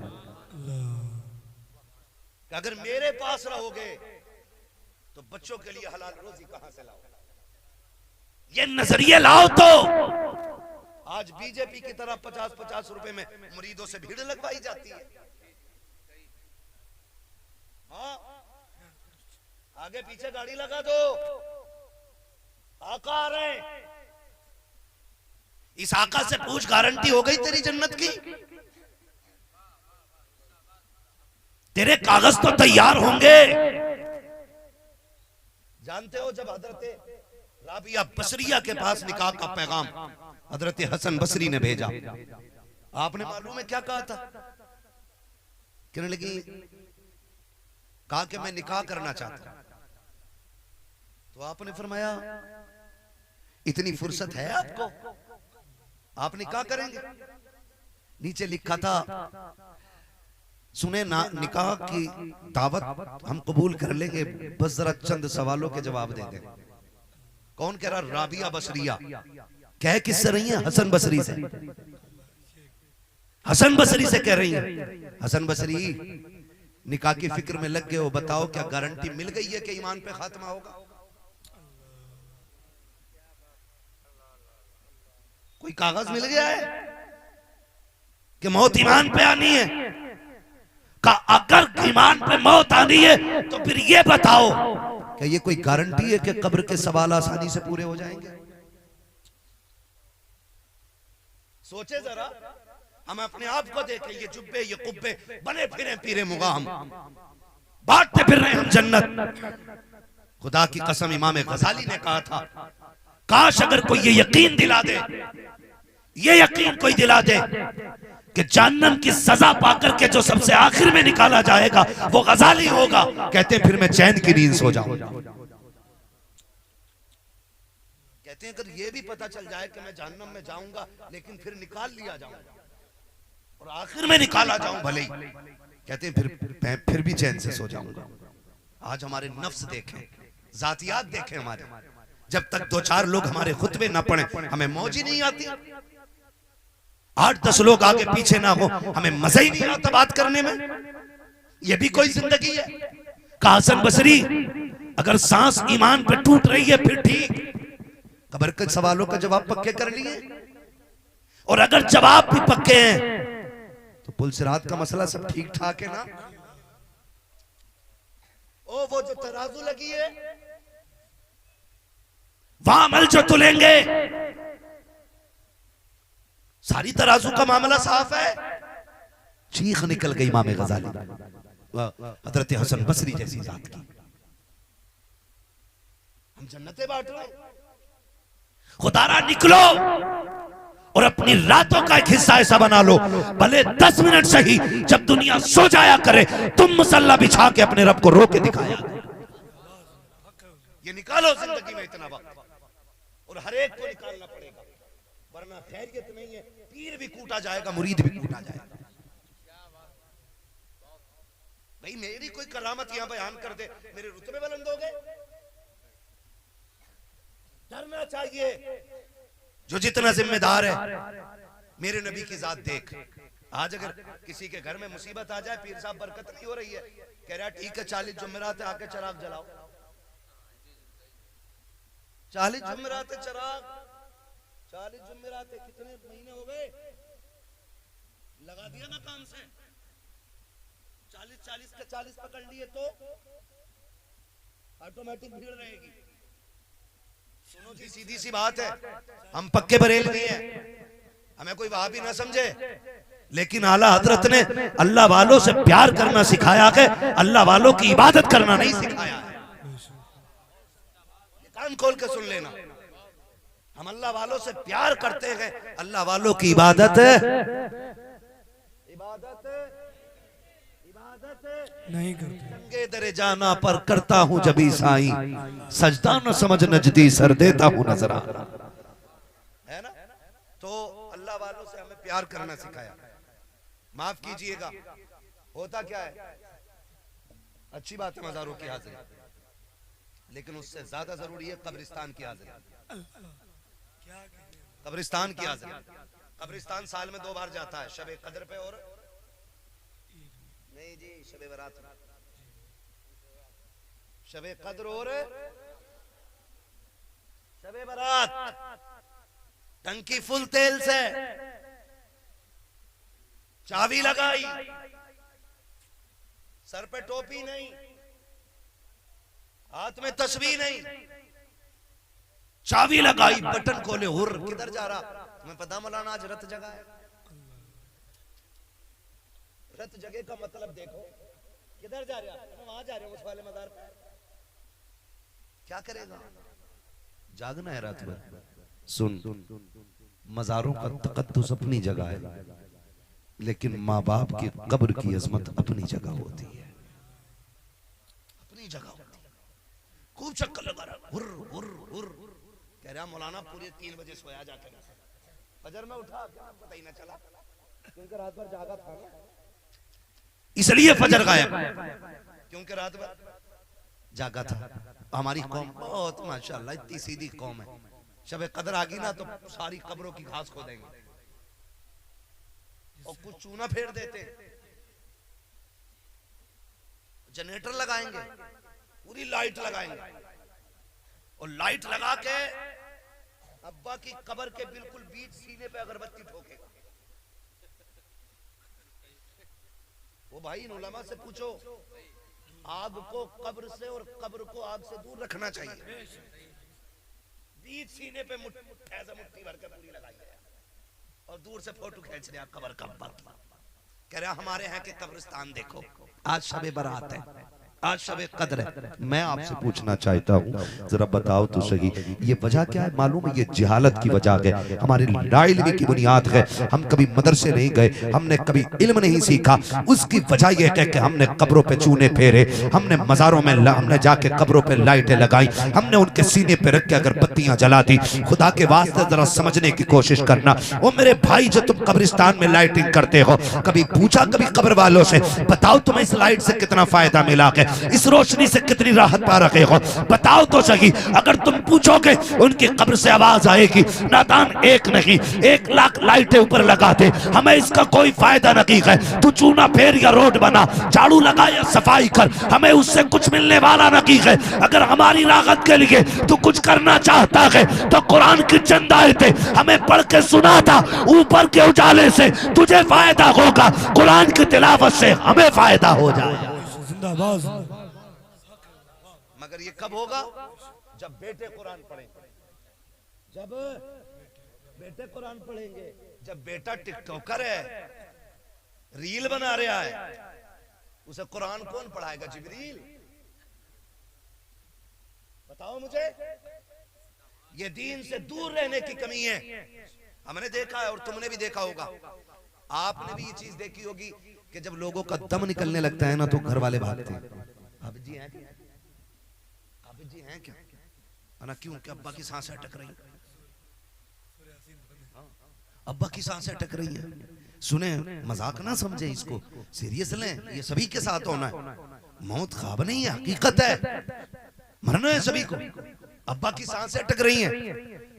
अगर मेरे पास रहोगे तो बच्चों के लिए हलाल रोजी कहां से लाओ? ये नजरिए लाओ। तो आज बीजेपी की तरह 50-50 रुपए में मुरीदों से भीड़ लगवाई जाती है। हाँ, आगे पीछे गाड़ी लगा दो, आका आ रहे हैं। इस आका से पूछ, गारंटी हो गई तेरी जन्नत की? तेरे कागज तो तैयार होंगे। जानते हो जब हजरत राबिया बसरिया के पास निकाह का पैगाम हजरत हसन बसरी ने भेजा, आपने मालूम है क्या कहा था? कहने लगी, कहा कि मैं निकाह करना चाहता हूं। तो आपने फरमाया इतनी फुर्सत है आपको, आप निकाह करेंगे? नीचे लिखा था सुने ना, निकाह की दावत हम कबूल कर लेंगे, बस जरा चंद सवालों के जवाब दे दें। कौन कह रहा? राबिया बसरिया। कह किससे रही है? हसन बसरी से। हसन बसरी से कह रही है, हसन बसरी निकाह की फिक्र में लग गए हो, बताओ क्या गारंटी मिल गई है कि ईमान पे खात्मा होगा? कोई कागज मिल गया है कि मौत ईमान पे आनी है? का अगर ईमान पे मौत आनी है तो फिर ये बताओ कि ये कोई गारंटी है कि कब्र के सवाल आसानी से पूरे हो जाएंगे? सोचे जरा, हम अपने आप को देखें, ये जुब्बे ये कुब्बे बने फिरे पीरे मुगाम, बांटते फिर रहे हम जन्नत। खुदा की कसम, इमाम गजाली ने कहा था, काश अगर कोई ये यकीन दिला दे, ये यकीन कोई दिला दे कि जहन्नम की सजा पाकर के जो सबसे आखिर में निकाला जाएगा वो गजाली होगा, कहते हैं फिर मैं चैन की नींद सो जाऊं। कहते हैं अगर ये भी पता चल जाए कि मैं जहन्नम में जाऊंगा लेकिन फिर निकाल लिया जाऊंगा और आखिर में निकाला जाऊं भले ही, कहते हैं फिर भी चैन से सो जाऊंगा। आज हमारे नफ्स देखें, जातियात देखें हमारे, जब तक दो चार लोग हमारे खुतबे ना पढ़े हमें मौज ही नहीं आती। 8-10 लोग आगे पीछे ना हो हमें मजा ही नहीं आता बात करने में। यह भी कोई जिंदगी है? कहा हसन बसरी, अगर सांस ईमान पे टूट रही है फिर ठीक, कब्र के सवालों का जवाब पक्के कर लिए, और अगर जवाब भी पक्के हैं तो पुलसिरात का मसला सब ठीक ठाक है ना? ओ वो जो तराजू लगी है वहां अमल जो तुलेंगे, सारी तराजू का मामला साफ है। चीख निकल गई इमाम गजाली, हजरत हसन बसरी जैसी जात की। हम जन्नतें बांट रहे हैं। खुदारा निकलो और अपनी रातों का एक हिस्सा ऐसा बना लो, भले 10 मिनट सही, जब दुनिया सो जाया करे तुम मुसल्ला बिछा के अपने रब को रो के दिखाया। ये निकालो जिंदगी में इतना वक्त, और हर एक को निकालना पड़ेगा, वरना खैरियत नहीं है। पीर भी कूटा जाएगा, मुरीद भी कूटा जाएगा। भाई मेरी कोई करामत यहां बयान कर दे, मेरे रुतबे बुलंद हो गए। डरना चाहिए जो जितना जिम्मेदार है। मेरे नबी की जात देख, आज अगर किसी के घर में मुसीबत आ जाए, पीर साहब बरकत नहीं हो रही है, कह रहा ठीक है 40 जुमेरात आके चिराग जलाओ। 40 जुमेरात चिराग, 40 जुमेरात कितने महीने हो गए? लगा दिया ना काम से। 40 के 40 पकड़ लिए तो ऑटोमेटिक भीड़ रहेगी। सुनो जी, सीधी सी बात है, हम पक्के बरेलवी हैं, हमें कोई वहां भी ना समझे, लेकिन आला हजरत ने अल्लाह वालों से प्यार करना सिखाया है, अल्लाह वालों की इबादत करना नहीं सिखाया है। कान खोल के सुन लेना, हम अल्लाह वालों से प्यार करते हैं, अल्लाह वालों की इबादत नहीं करते। नंगे दरे जाना पर करता हूं जबी साई, सजदा न समझ नजदी सर देता हूं नजराना, है ना? तो अल्लाह वालों से हमें प्यार करना सिखाया। माफ कीजिएगा, होता क्या है, अच्छी बात है मज़ारों की हाजिरी, लेकिन उससे ज्यादा जरूरी है कब्रिस्तान की हाजिरी। कब्रिस्तान की हाजिरी, कब्रिस्तान साल में 2 बार जाता है, शबे कदर पे और नहीं जी शबे बरात, शबे कद्र और शबे बरात। टंकी फुल तेल से, चाबी लगाई, सर पे टोपी नहीं, हाथ में तस्बीह नहीं, चाबी लगाई, बटन खोले, हुर किधर जा रहा? तुम्हें पता मौलाना आज रथ जगह है। रथ जगह का मतलब देखो, किधर जा रहा? वहां जा रहे हो उस वाले मजार पे। क्या करेगा? जागना है रात भर। सुन, मजारों का तकद्दुस अपनी जगह है, लेकिन माँ बाप की कब्र की अजमत अपनी जगह होती है, अपनी जगह होती है। खूब चक्कर लगा रहा, हुर हुर हुर, कह रहा मौलाना पूरे 3 बजे सोया जाकर, फजर में उठा क्या पता ही ना चला, क्योंकि रात भर जागा था ना, इसलिए फजर गायब, क्योंकि रात भर जागा था। हमारी कौम बहुत माशाल्लाह इतनी सीधी कौम है, शब कदर आ गई ना तो सारी कब्रों की घास खो देंगे और कुछ चूना फेर देते, जनरेटर लगाएंगे, पूरी लाइट लगाएंगे और लाइट लगा के अब्बा की कब्र के बिल्कुल बीच सीने पे अगरबत्ती ठोकेगा। वो भाई इन उलमा से पूछो, आग को कब्र से और कब्र को आग से दूर रखना चाहिए। बीच सीने पे ऐसा मुट्ठी भर के पूरी लगाई है और दूर से फोटो खींच रहे कब्र का बदला। कह रहा हमारे यहाँ के कब्रिस्तान देखो, आज शबे बारात है, आज शबे कद्र है। मैं आपसे पूछना चाहता हूँ, जरा बताओ तो सही, ये वजह क्या है? मालूम है ये जिहालत की वजह है, हमारी लाइल्मी की बुनियाद है। हम कभी मदरसे नहीं गए, हमने कभी इल्म नहीं सीखा। उसकी वजह यह है कि हमने कब्रों पे चूने फेरे, हमने मज़ारों में हमने जाके कब्रों पे लाइटें लगाई, हमने उनके सीने पे रख के अगरबत्तियां जला दी। खुदा के वास्ते जरा समझने की कोशिश करना। ओ मेरे भाई, जो तुम कब्रिस्तान में लाइटिंग करते हो, कभी पूछा कभी कब्र वालों से, बताओ तुम्हें इस लाइट से कितना फायदा मिला है, इस रोशनी से कितनी राहत पा रहे हो, बताओ तो सही। अगर तुम पूछोगे उनकी कब्र से आवाज आएगी, नादान एक नहीं 1 लाख लाइटें ऊपर लगा दे, हमें इसका कोई फायदा नहीं है। तू चूना फेर या रोड बना, झाड़ू लगा या सफाई कर, हमें उससे कुछ मिलने वाला नहीं है। अगर हमारी राहत के लिए तू कुछ करना चाहता है तो कुरान की चंद आयतें हमें पढ़ के सुना था, ऊपर के उजाले से तुझे फायदा होगा, कुरान की तिलावत से हमें फायदा हो जाएगा। मगर ये कब होगा? जब बेटे कुरान पढ़ेंगे, जब बेटे कुरान पढ़ेंगे। जब बेटा टिकटॉकर है, रील बना रहा है, उसे कुरान कौन पढ़ाएगा? जिब्रील? बताओ मुझे। ये दीन से दूर रहने की कमी है। हमने देखा है और तुमने भी देखा होगा, आपने भी ये चीज देखी होगी कि जब लोगों का दम निकलने लगता है ना तो घर वाले भागते हैं। आबिद जी हैं क्या? आबिद जी हैं क्या? ना क्यों? क्या अब्बा की सांसें अटक रही हैं? अब्बा की सांसें अटक रही हैं। सुने, मजाक ना समझे इसको, सीरियस लें। ये सभी के साथ होना है। मौत ख्वाब नहीं है, हकीकत है, मरना है सभी को। अब्बा की सांसें अटक रही हैं।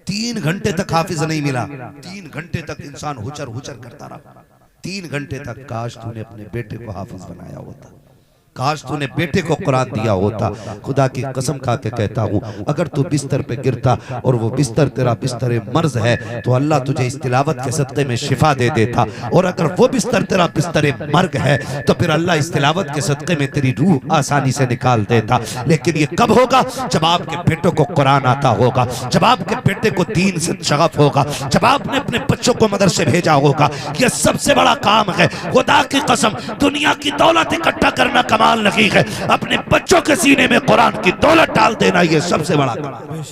3 घंटे तक हाफिज नहीं मिला, 3 घंटे तक इंसान हुचर हुचर करता रहा। 3 घंटे तक काश तूने अपने बेटे को हाफिज बनाया होता, काश तूने बेटे को कुरान दिया होता। खुदा की कसम खा के कहता हूँ, अगर तू बिस्तर पे गिरता और वो बिस्तर तेरा बिस्तर मर्ज है तो अल्लाह तुझे इस तिलावत के सदक़े में शिफा दे देता, और अगर वो बिस्तर तेरा बिस्तर मर्ग है तो फिर अल्लाह इस तिलावत के सदक़े में तेरी रूह आसानी से निकाल देता। लेकिन ये कब होगा? जब आपके बेटों को कुरान आता होगा, जब आपके बेटे को दीन से शगफ होगा, जब आपने अपने बच्चों को मदरसे भेजा होगा। यह सबसे बड़ा काम है। खुदा की कसम, दुनिया की दौलत इकट्ठा करना कमाल नहीं है, अपने बच्चों के सीने में कुरान की दौलत डाल देना ये सबसे बड़ा कमाल,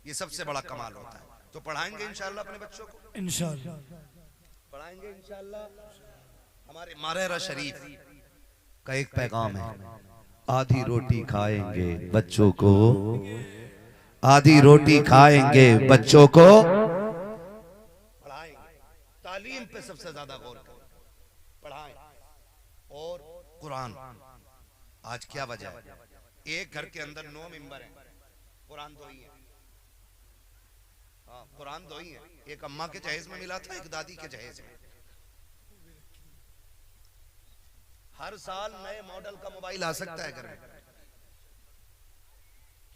ये सबसे बड़ा कमाल होता है। तो पढ़ाएंगे इंशाअल्लाह अपने बच्चों को, इंशाअल्लाह पढ़ाएंगे इंशाअल्लाह। हमारे मारेरा शरीफ का एक पैगाम है, आधी रोटी खाएंगे बच्चों को, आधी रोटी खाएंगे बच्चों को पढ़ाएंगे। तालीम पे सबसे ज्यादा गौर करें, पढ़ाएं। और कुरान, आज क्या वजह है? एक घर के अंदर 9 मेंबर हैं, कुरान 2 ही है। हाँ, कुरान 2 ही है। एक अम्मा के जहेज में मिला था, एक दादी के जहेज में। हर साल नए मॉडल का मोबाइल आ सकता है घर में,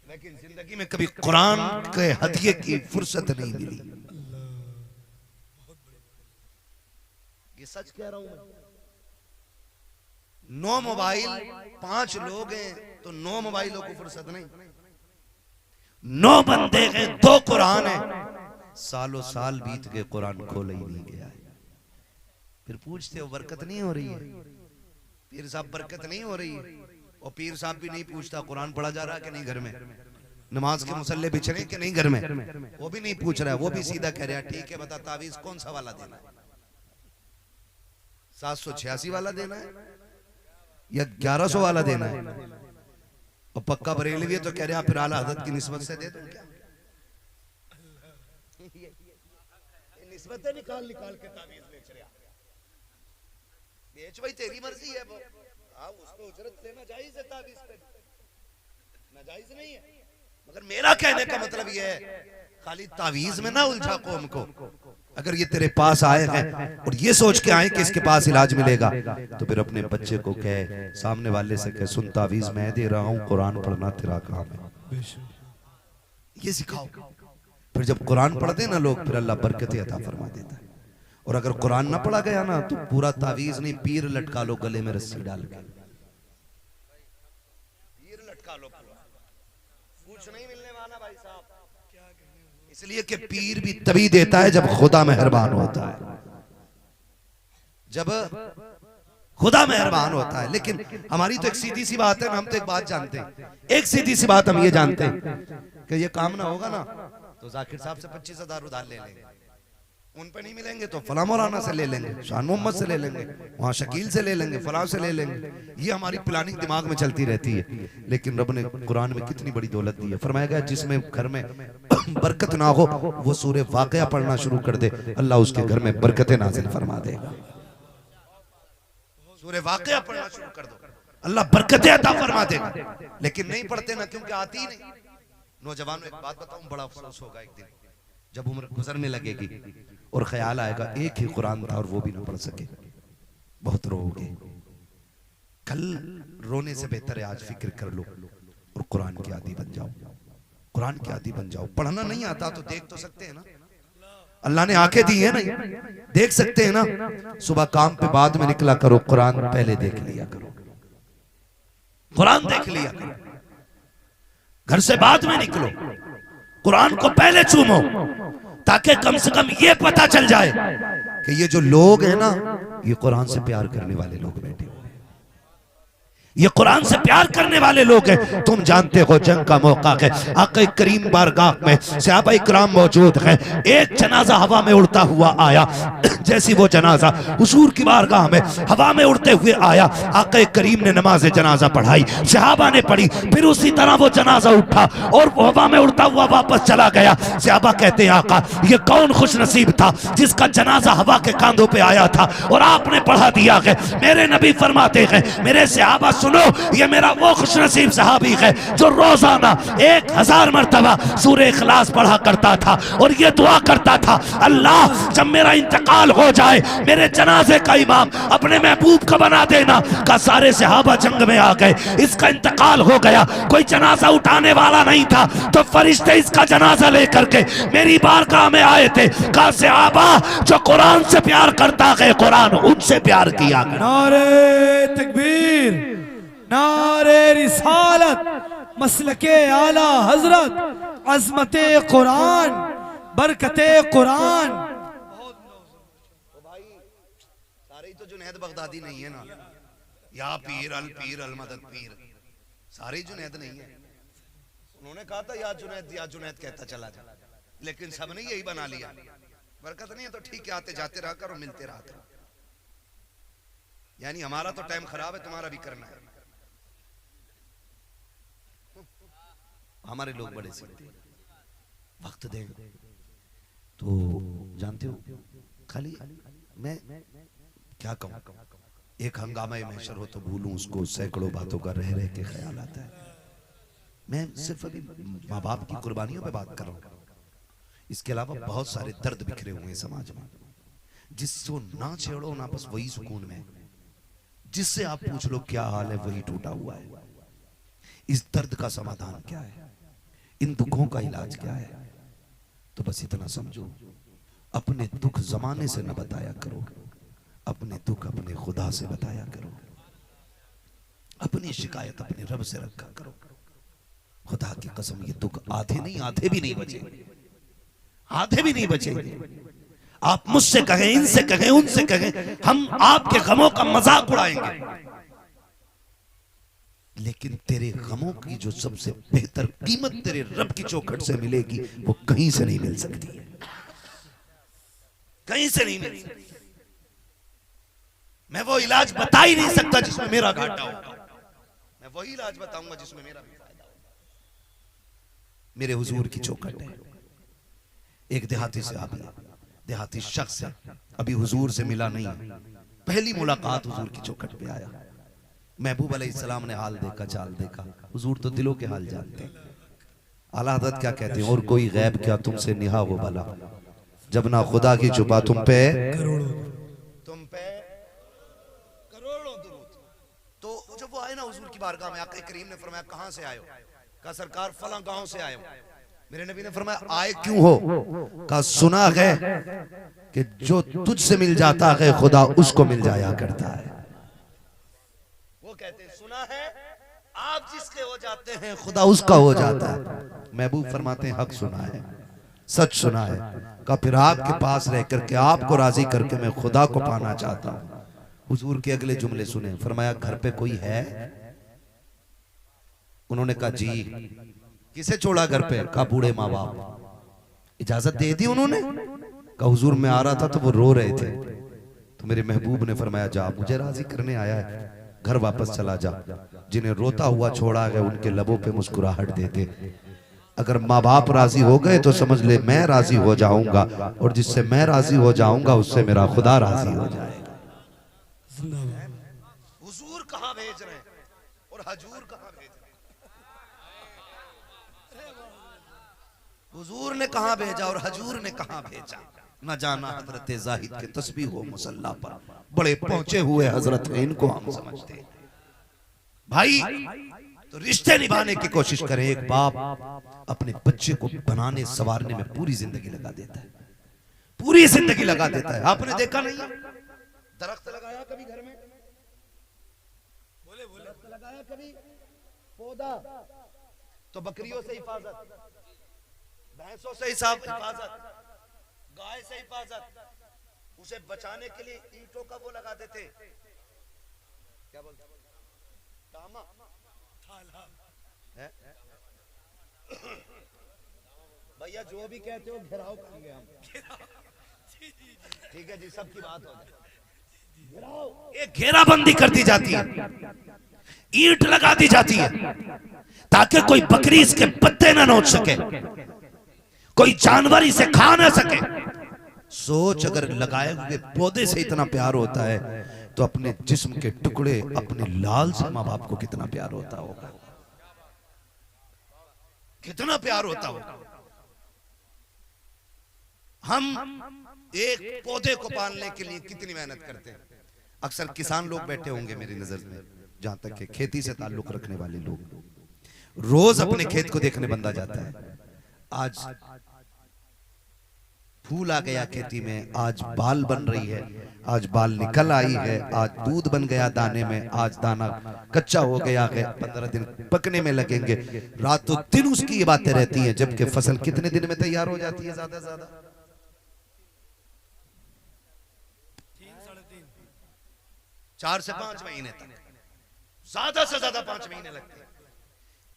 लेकिन जिंदगी में कभी कुरान के हदिये की फुर्सत नहीं मिली। ये सच कह रहा हूं मैं। 9 मोबाइल, 5 लोग हैं तो 9 मोबाइलों को फुर्सत नहीं। 9 बंदे हैं, 2 कुरान है। सालों साल बीत गए, कुरान खोला ही नहीं गया है। फिर पूछते हो बरकत नहीं हो रही है? पीर साहब बरकत नहीं हो रही है? और पीर साहब भी नहीं पूछता कुरान पढ़ा जा रहा है कि नहीं घर में, नमाज के मुसल्ले बिछ रहे कि नहीं घर में, वो भी नहीं पूछ रहा है। वो भी सीधा कह रहा है, ठीक है बता तावीज कौन सा वाला देना है? 786 वाला देना है या 1100 वाला देना है? और पक्का बरेलवी है तो कह रहे हैं फिर आला हज़रत की निस्बत से दे दो। क्या निस्बतें निकाल निकाल के तावीज बेच रहे, बेच भाई तेरी मर्जी है। वो उसको उजरत देना जायज है, तावीज पे नाजायज नहीं है। मगर मेरा कहने का मतलब ये है, खाली तावीज में ना उलझा कौम को। अगर ये तेरे पास आए हैं और ये सोच के आए कि इसके पास इलाज मिलेगा, तो फिर अपने बच्चे को कह, सामने वाले से कह, सुन तावीज मैं दे रहा हूं, कुरान पढ़ना तेरा काम है, ये सिखाओ। फिर जब कुरान पढ़ते ना लोग, फिर अल्लाह बरकतें अता फरमा देता है। और अगर कुरान ना पढ़ा गया ना तो पूरा तावीज नहीं, पीर लटका लो गले में रस्सी डाल के, पीर लटका लो, कुछ नहीं मिलने वाला भाई साहब। इसलिए कि पीर भी तभी देता है जब खुदा मेहरबान होता है, जब खुदा मेहरबान होता है। लेकिन हमारी तो एक सीधी सी बात है ना, हम तो एक बात जानते हैं, एक सीधी सी बात हम ये जानते हैं कि ये काम ना होगा ना तो जाकिर साहब से 25,000 उधार ले लेंगे, उन पे नहीं मिलेंगे तो फला मौलाना से ले लेंगे, शान मोहम्मद से ले लेंगे, वहां शकील से ले लेंगे, फला से ले लेंगे। ये हमारी प्लानिंग दिमाग में चलती रहती है। लेकिन रब ने कुरान में कितनी बड़ी दौलत दी है। फरमाया गया जिसमें घर में बरकत ना हो वो सूरह वाक़िया पढ़ना शुरू कर दे, अल्लाह उसके घर में बरकतें नाज़िल फरमा देगा। सूरह वाक़िया पढ़ना शुरू कर दो, अल्लाह बरकतें अता फरमा देगा। लेकिन नहीं पढ़ते ना, क्योंकि आती ही नहीं। नौजवानों एक बात बताऊं, बड़ा अफसोस होगा एक दिन जब उम्र गुजरने लगेगी और ख्याल आएगा एक ही कुरान था और वो भी ना पढ़ सके, बहुत रोओगे। कल रोने से बेहतर है आज फिक्र कर लो और कुरान के आदी बन जाओ, कुरान के आदी बन जाओ। पढ़ना नहीं आता तो देख तो सकते हैं ना, अल्लाह ने आंखें दी है ना, देख सकते हैं ना। सुबह काम पे बाद में निकला करो, कुरान पहले देख लिया करो, कुरान देख लिया करो। घर से बाद में निकलो, कुरान को पहले चूमो, ताकि कम से कम ये पता चल जाए कि ये जो लोग हैं ना, ये कुरान से प्यार करने वाले लोग बैठे हुए हैं, ये कुरान से प्यार करने वाले लोग हैं। तुम जानते हो जंग का मौका है, आका करीम बारगाह में सहाबा इकराम मौजूद हैं। एक जनाजा हवा में उड़ता हुआ आया, जैसी वो जनाजा हुजूर की बारगाह में हवा में उड़ते हुए आया, आका करीम ने नमाज जनाजा पढ़ाई, सहाबा ने पढ़ी, फिर उसी तरह वो जनाजा उठा और वो हवा में उड़ता हुआ वापस चला गया। सहाबा कहते हैं आका ये कौन खुश नसीब था जिसका जनाजा हवा के कांधों पे आया था और आपने पढ़ा दिया है। मेरे नबी फरमाते हैं, मेरे सहाबा सुनो, ये मेरा वो खुशनसीब सहाबी है जो रोजाना 1000 मरतबा सूरह इखलास पढ़ा करता था और ये दुआ करता था, अल्लाह जब मेरा इंतकाल हो जाए मेरे जनाजे का इमाम अपने महबूब का बना देना। का सारे सहाबा जंग में आ गए, इसका इंतकाल हो गया, कोई जनाजा उठाने वाला नहीं था, तो फरिश्ते इसका जनाजा लेकर के मेरी बारगाह में आए थे। का सहाबा जो कुरान से प्यार करता है, कुरान उनसे प्यार किया। नारे तकबीर, नारे रिसालत, मसलके आला हजरत, अजमते कुरान, बरकते कुरान। भाई सारे तो जुनैद बगदादी नहीं है ना, या पीर अल मदद पीर, सारे जुनैद नहीं है। उन्होंने कहा था या जुनैद कहता चला जा, लेकिन सबने यही बना लिया। बरकत नहीं है तो ठीक है, आते जाते रहा करो, मिलते रहा करो। यानी हमारा तो टाइम खराब है, तुम्हारा भी करना है। हमारे लोग बड़े सीखते हैं, वक्त दें तो जानते हो। खाली मैं क्या कहूं, एक हंगामा महशर हो तो भूलूं उसको, सैकड़ों बातों का रह रह के ख्याल आता है। मैं सिर्फ अभी माँ बाप की कुर्बानियों पे बात कर रहा हूं, इसके अलावा बहुत सारे दर्द बिखरे हुए हैं समाज में, जिसको ना छेड़ो ना बस वही सुकून में, जिससे आप पूछ लो क्या हाल है वही टूटा हुआ है। इस दर्द का समाधान क्या है, इन दुखों का इलाज क्या है, तो बस इतना समझो, अपने दुख जमाने से न बताया करो, अपने दुख अपने खुदा से बताया करो, अपनी शिकायत अपने रब से रखा करो। खुदा की कसम ये दुख आधे भी नहीं बचेंगे, आधे भी नहीं बचेंगे। आप मुझसे कहें, इनसे कहें, उनसे कहें, हम आपके गमों का मजाक उड़ाएंगे, लेकिन तेरे गमों की जो सबसे बेहतर कीमत तेरे रब की चौखट से मिलेगी वो कहीं से नहीं मिल सकती है, कहीं से नहीं मिल सकती। मैं वो इलाज बता ही नहीं सकता जिसमें मेरा घाटा होगा, मैं वही इलाज बताऊंगा जिसमें मेरा भी फायदा होगा। मेरे हुजूर की चौखट है। एक देहाती साहब, देहाती शख्स है, अभी हुजूर से मिला नहीं, पहली मुलाकात हुजूर की चौखट पे आया। महबूब अलैहिस्सलाम ने हाल देखा, चाल देखा, हुजूर तो दिलों के हाल जानते हैं। आला हज़रत क्या कहते हैं, और कोई गैब क्या तुमसे निहा हो भला, जब ना खुदा की जुबा तुम पे करोड़ों दुरूद। तो जब वो आए ना हुजूर की बारगाह में, आका करीम ने फरमाया कहां से आए हो? कहा सरकार फलां गांव से आए हो। मेरे नबी ने फरमाया आए क्यों हो? कहा सुना है कि जो तुझसे मिल जाता है खुदा उसको मिल जाया करता है। वो कहते हैं सुना है आप जिसके हो जाते हैं खुदा उसका हो जाता है। महबूब फरमाते हैं हक सुना है, सच सुना है। कहा फिर आपके पास रह करके आपको राजी करके मैं खुदा को पाना चाहता हूं। हुजूर के अगले जुमले सुने, फरमाया घर पे कोई है? उन्होंने कहा जी। किसे छोड़ा घर पे? कहा बूढ़े माँ बाप। इजाजत दे दी उन्होंने? कहा हुजूर मैं आ रहा था तो वो रो रहे थे, तो मेरे महबूब ने फरमाया जा, मुझे राजी करने आया है, घर वापस चला जा। जिन्हें रोता हुआ छोड़ा है उनके लबों पे मुस्कुराहट दे दे। अगर माँ बाप राजी हो गए तो समझ ले मैं राजी हो जाऊंगा, और जिससे मैं राजी हो जाऊंगा उससे मेरा खुदा राजी हो जाएगा। हुजूर कहां भेज रहे हैं और हजूर कहां भेज रहे हैं? हुजूर ने कहां भेजा और हजूर ने कहां भेजा? न जाना हजरत जाहिद के तस्बीह हो मुसल्ला पर बड़े पहुंचे हुए हजरत हैं, इनको हम समझते हैं। भाई तो रिश्ते निभाने की कोशिश करें। एक बाप अपने बच्चे को बनाने संवारने में पूरी जिंदगी लगा देता है, पूरी जिंदगी लगा देता है। आपने देखा नहीं है? दरख्त लगाया कभी घर में? बोले बोले लगाया कभी? पौधा तो बकरियों से हिफाजत, भैंसों से हिफाजत, गाय से हिफाजत, उसे बचाने के लिए ईंटों का वो लगा देते, क्या बोलते तामा है? भैया जो भी कहते हो घेराव करेंगे हम। ठीक है जी, सबकी बात हो जाए। एक घेराबंदी कर दी जाती है, ईंट लगा दी जाती है ताकि कोई बकरी इसके पत्ते ना नोच सके, कोई जानवर इसे खा ना सके। सोच अगर लगाए हुए पौधे से इतना प्यार होता है तो अपने जिस्म के टुकड़े अपने लाल से माँ बाप को कितना प्यार होता होगा, कितना प्यार होता होगा। हम एक पौधे को पालने के लिए कितनी मेहनत करते हैं। अक्सर किसान लोग बैठे होंगे मेरी नजर में, जहां तक के खेती से ताल्लुक रखने वाले लोग, रोज अपने खेत को देखने बंदा जाता है। आज फूल आ गया खेती में, आज बाल बन रही है, आज बाल निकल आई है, आज दूध बन गया दाने में, आज दाना कच्चा हो गया है, 15 दिन पकने में लगेंगे। रातों दिन उसकी ये बातें रहती हैं, जबकि फसल कितने दिन में तैयार हो जाती है? ज्यादा से ज्यादा 4 से 5 महीने तक, ज्यादा से ज्यादा 5 महीने लगते हैं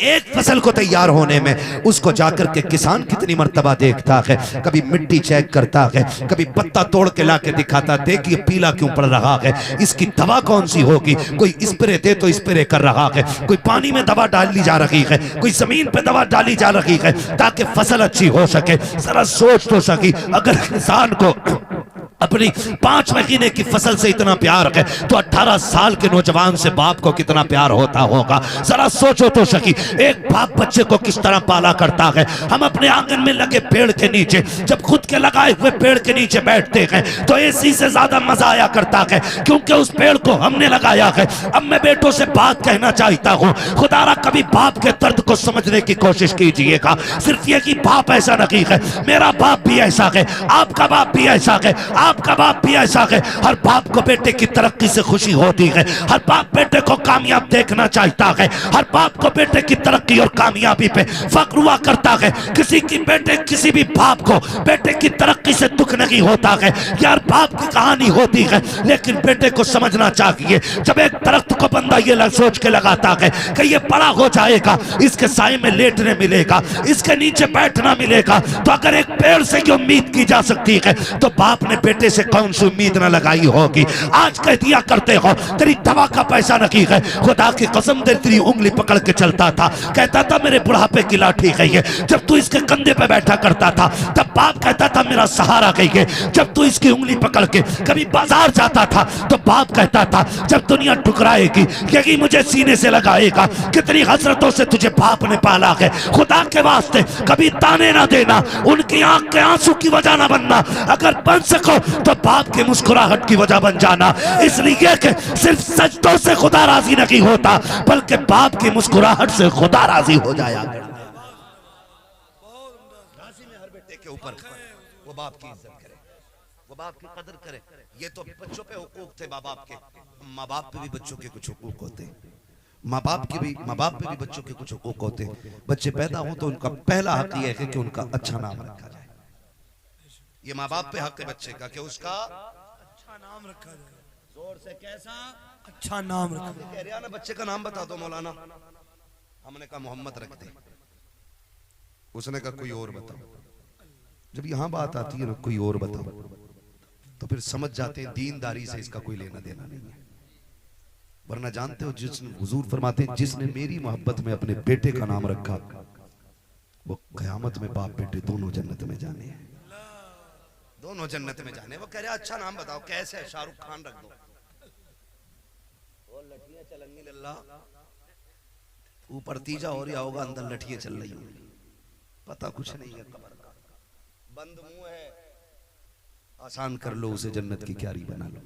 एक फसल को तैयार होने में। उसको जाकर के किसान कितनी मर्तबा देखता है, कभी मिट्टी चेक करता है, कभी पत्ता तोड़ के लाके दिखाता, देखिए पीला क्यों पड़ रहा है, इसकी दवा कौन सी होगी। कोई स्प्रे दे तो स्प्रे कर रहा है, कोई पानी में दवा डाली जा रही है, कोई जमीन पे दवा डाली जा रही है ताकि फसल अच्छी हो सके। जरा सोच तो सकी, अगर किसान को अपनी 5 महीने की फसल से इतना प्यार है तो 18 साल के नौजवान से बाप को कितना प्यार होता होगा। जरा सोचो तो सकी, एक बाप बच्चे को किस तरह पाला करता है। हम अपने आंगन में लगे पेड़ के नीचे, जब खुद के लगाए हुए पेड़ के नीचे बैठते हैं तो एसी से ज्यादा मजा आया करता है, क्योंकि उस पेड़ को हमने लगाया है। अब मैं बेटों से बात कहना चाहता हूँ, खुदारा कभी बाप के दर्द को समझने की कोशिश कीजिएगा। सिर्फ ये कि बाप ऐसा नहीं है, मेरा बाप भी ऐसा है, आपका बाप भी ऐसा है, आपका बाप भी ऐसा है। हर बाप को बेटे की तरक्की से खुशी होती है, हर बाप बेटे को कामयाब देखना चाहता है, हर बाप को बेटे की तरक्की और कामयाबी पे फख्र हुआ करता है। किसी भी बाप को बेटे की तरक्की से दुख नहीं होता है। यार बाप की कहानी होती है, लेकिन बेटे को समझना चाहिए, जब एक दरख्त को बंदा ये सोच के लगाता है कि ये बड़ा हो जाएगा, इसके साए में लेटने मिलेगा, इसके नीचे बैठना मिलेगा, तो अगर एक पेड़ से ये उम्मीद की जा सकती है तो बाप ने बेटे से कौन सी उम्मीद न लगाई होगी। आज कह दिया करते हो तेरी दवा का पैसा नहीं है, खुदा की कसम दे तेरी उंगली पकड़ के चलता था, कहता था मेरे बुढ़ापे की लाठी गई है। जब तू इसके कंधे पे बैठा करता था तब बाप कहता था मेरा सहारा गई है। जब तू इसकी उंगली पकड़ के कभी बाजार जाता था तो बाप कहता था जब दुनिया ठुकराएगी यही मुझे सीने से लगाएगा। कितनी हसरतों से तुझे बाप ने पाला है। खुदा के वास्ते कभी ताने ना देना, उनकी आंख के आंसू की वजह ना बनना, अगर बन सको तो बाप की मुस्कुराहट की वजह बन जाना। इसलिए कि सिर्फ सजदों से खुदा राजी नहीं होता, बल्कि बाप की मुस्कुराहट से खुदा राजी हो जाया। के ऊपर, वो बाप की इज्जत करे, वो बाप की कदर करे। ये तो बच्चों पे हुकूक थे माँ बाप के, माँ बाप पे भी बच्चों के कुछ हुकूक होते हैं, माँ बाप पे भी बच्चों के कुछ हुकूक होते हैं। बच्चे पैदा हो तो उनका पहला हक यह है कि उनका अच्छा नाम रखा जाए। ये माँ बाप पे हक है बच्चे का कि उसका अच्छा नाम रखा जाए। जोर से कैसा अच्छा नाम रखा जाए। कह रहा ना बच्चे का नाम बता दो मौलाना। हमने कहा मोहम्मद रख दे, उसने कहा कोई और बताओ। जब यहां बात आती है ना कोई और बताओ, तो फिर समझ जाते हैं दीनदारी से इसका कोई लेना देना नहीं है। वरना जानते हो जिसने, हुजूर फरमाते हैं जिसने मेरी मोहब्बत में अपने बेटे का नाम रखा, वो कयामत में बाप बेटे दोनों जन्नत में जाने हैं, दोनों जन्नत में जाने। वो कह रहा अच्छा नाम बताओ, कैसे है? शाहरुख खान रख दो। लठियां चलनी लल्ला, ऊपर तीजा हो रहा होगा, अंदर लठियां चल रही होंगी, पता कुछ नहीं है। कब्र का बंद मुंह है, आसान कर लो उसे, जन्नत की क्यारी बना लो।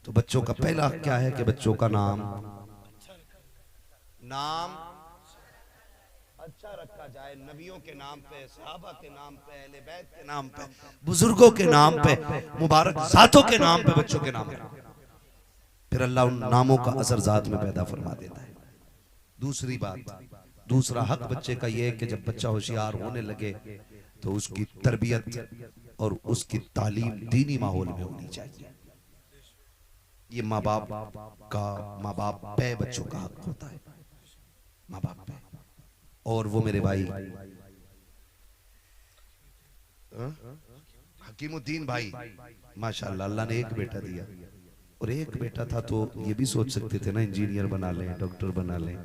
तो बच्चों का पहला क्या है कि बच्चों का नाम अच्छा रखा जाए, नबियों के नाम पे, सहाबा के नाम पे, अहले बैत के नाम पे, बुजुर्गों के नाम पे, मुबारक जातों के नाम पे बच्चों के नाम पे। फिर अल्लाह उन नामों का असर जात में पैदा फरमा देता है। दूसरी बात, दूसरा हक बच्चे का यह है कि जब बच्चा होशियार होने लगे तो उसकी तरबियत और उसकी तालीम दीनी माहौल में होनी चाहिए। ये माँ बाप पे बच्चों का हक होता है, माँ बाप पे। और वो मेरे भाई हकीमुद्दीन भाई माशाल्लाह, अल्लाह ने एक बेटा दिया, और एक बेटा था तो ये भी सोच सकते थे ना इंजीनियर बना लें, डॉक्टर बना लें,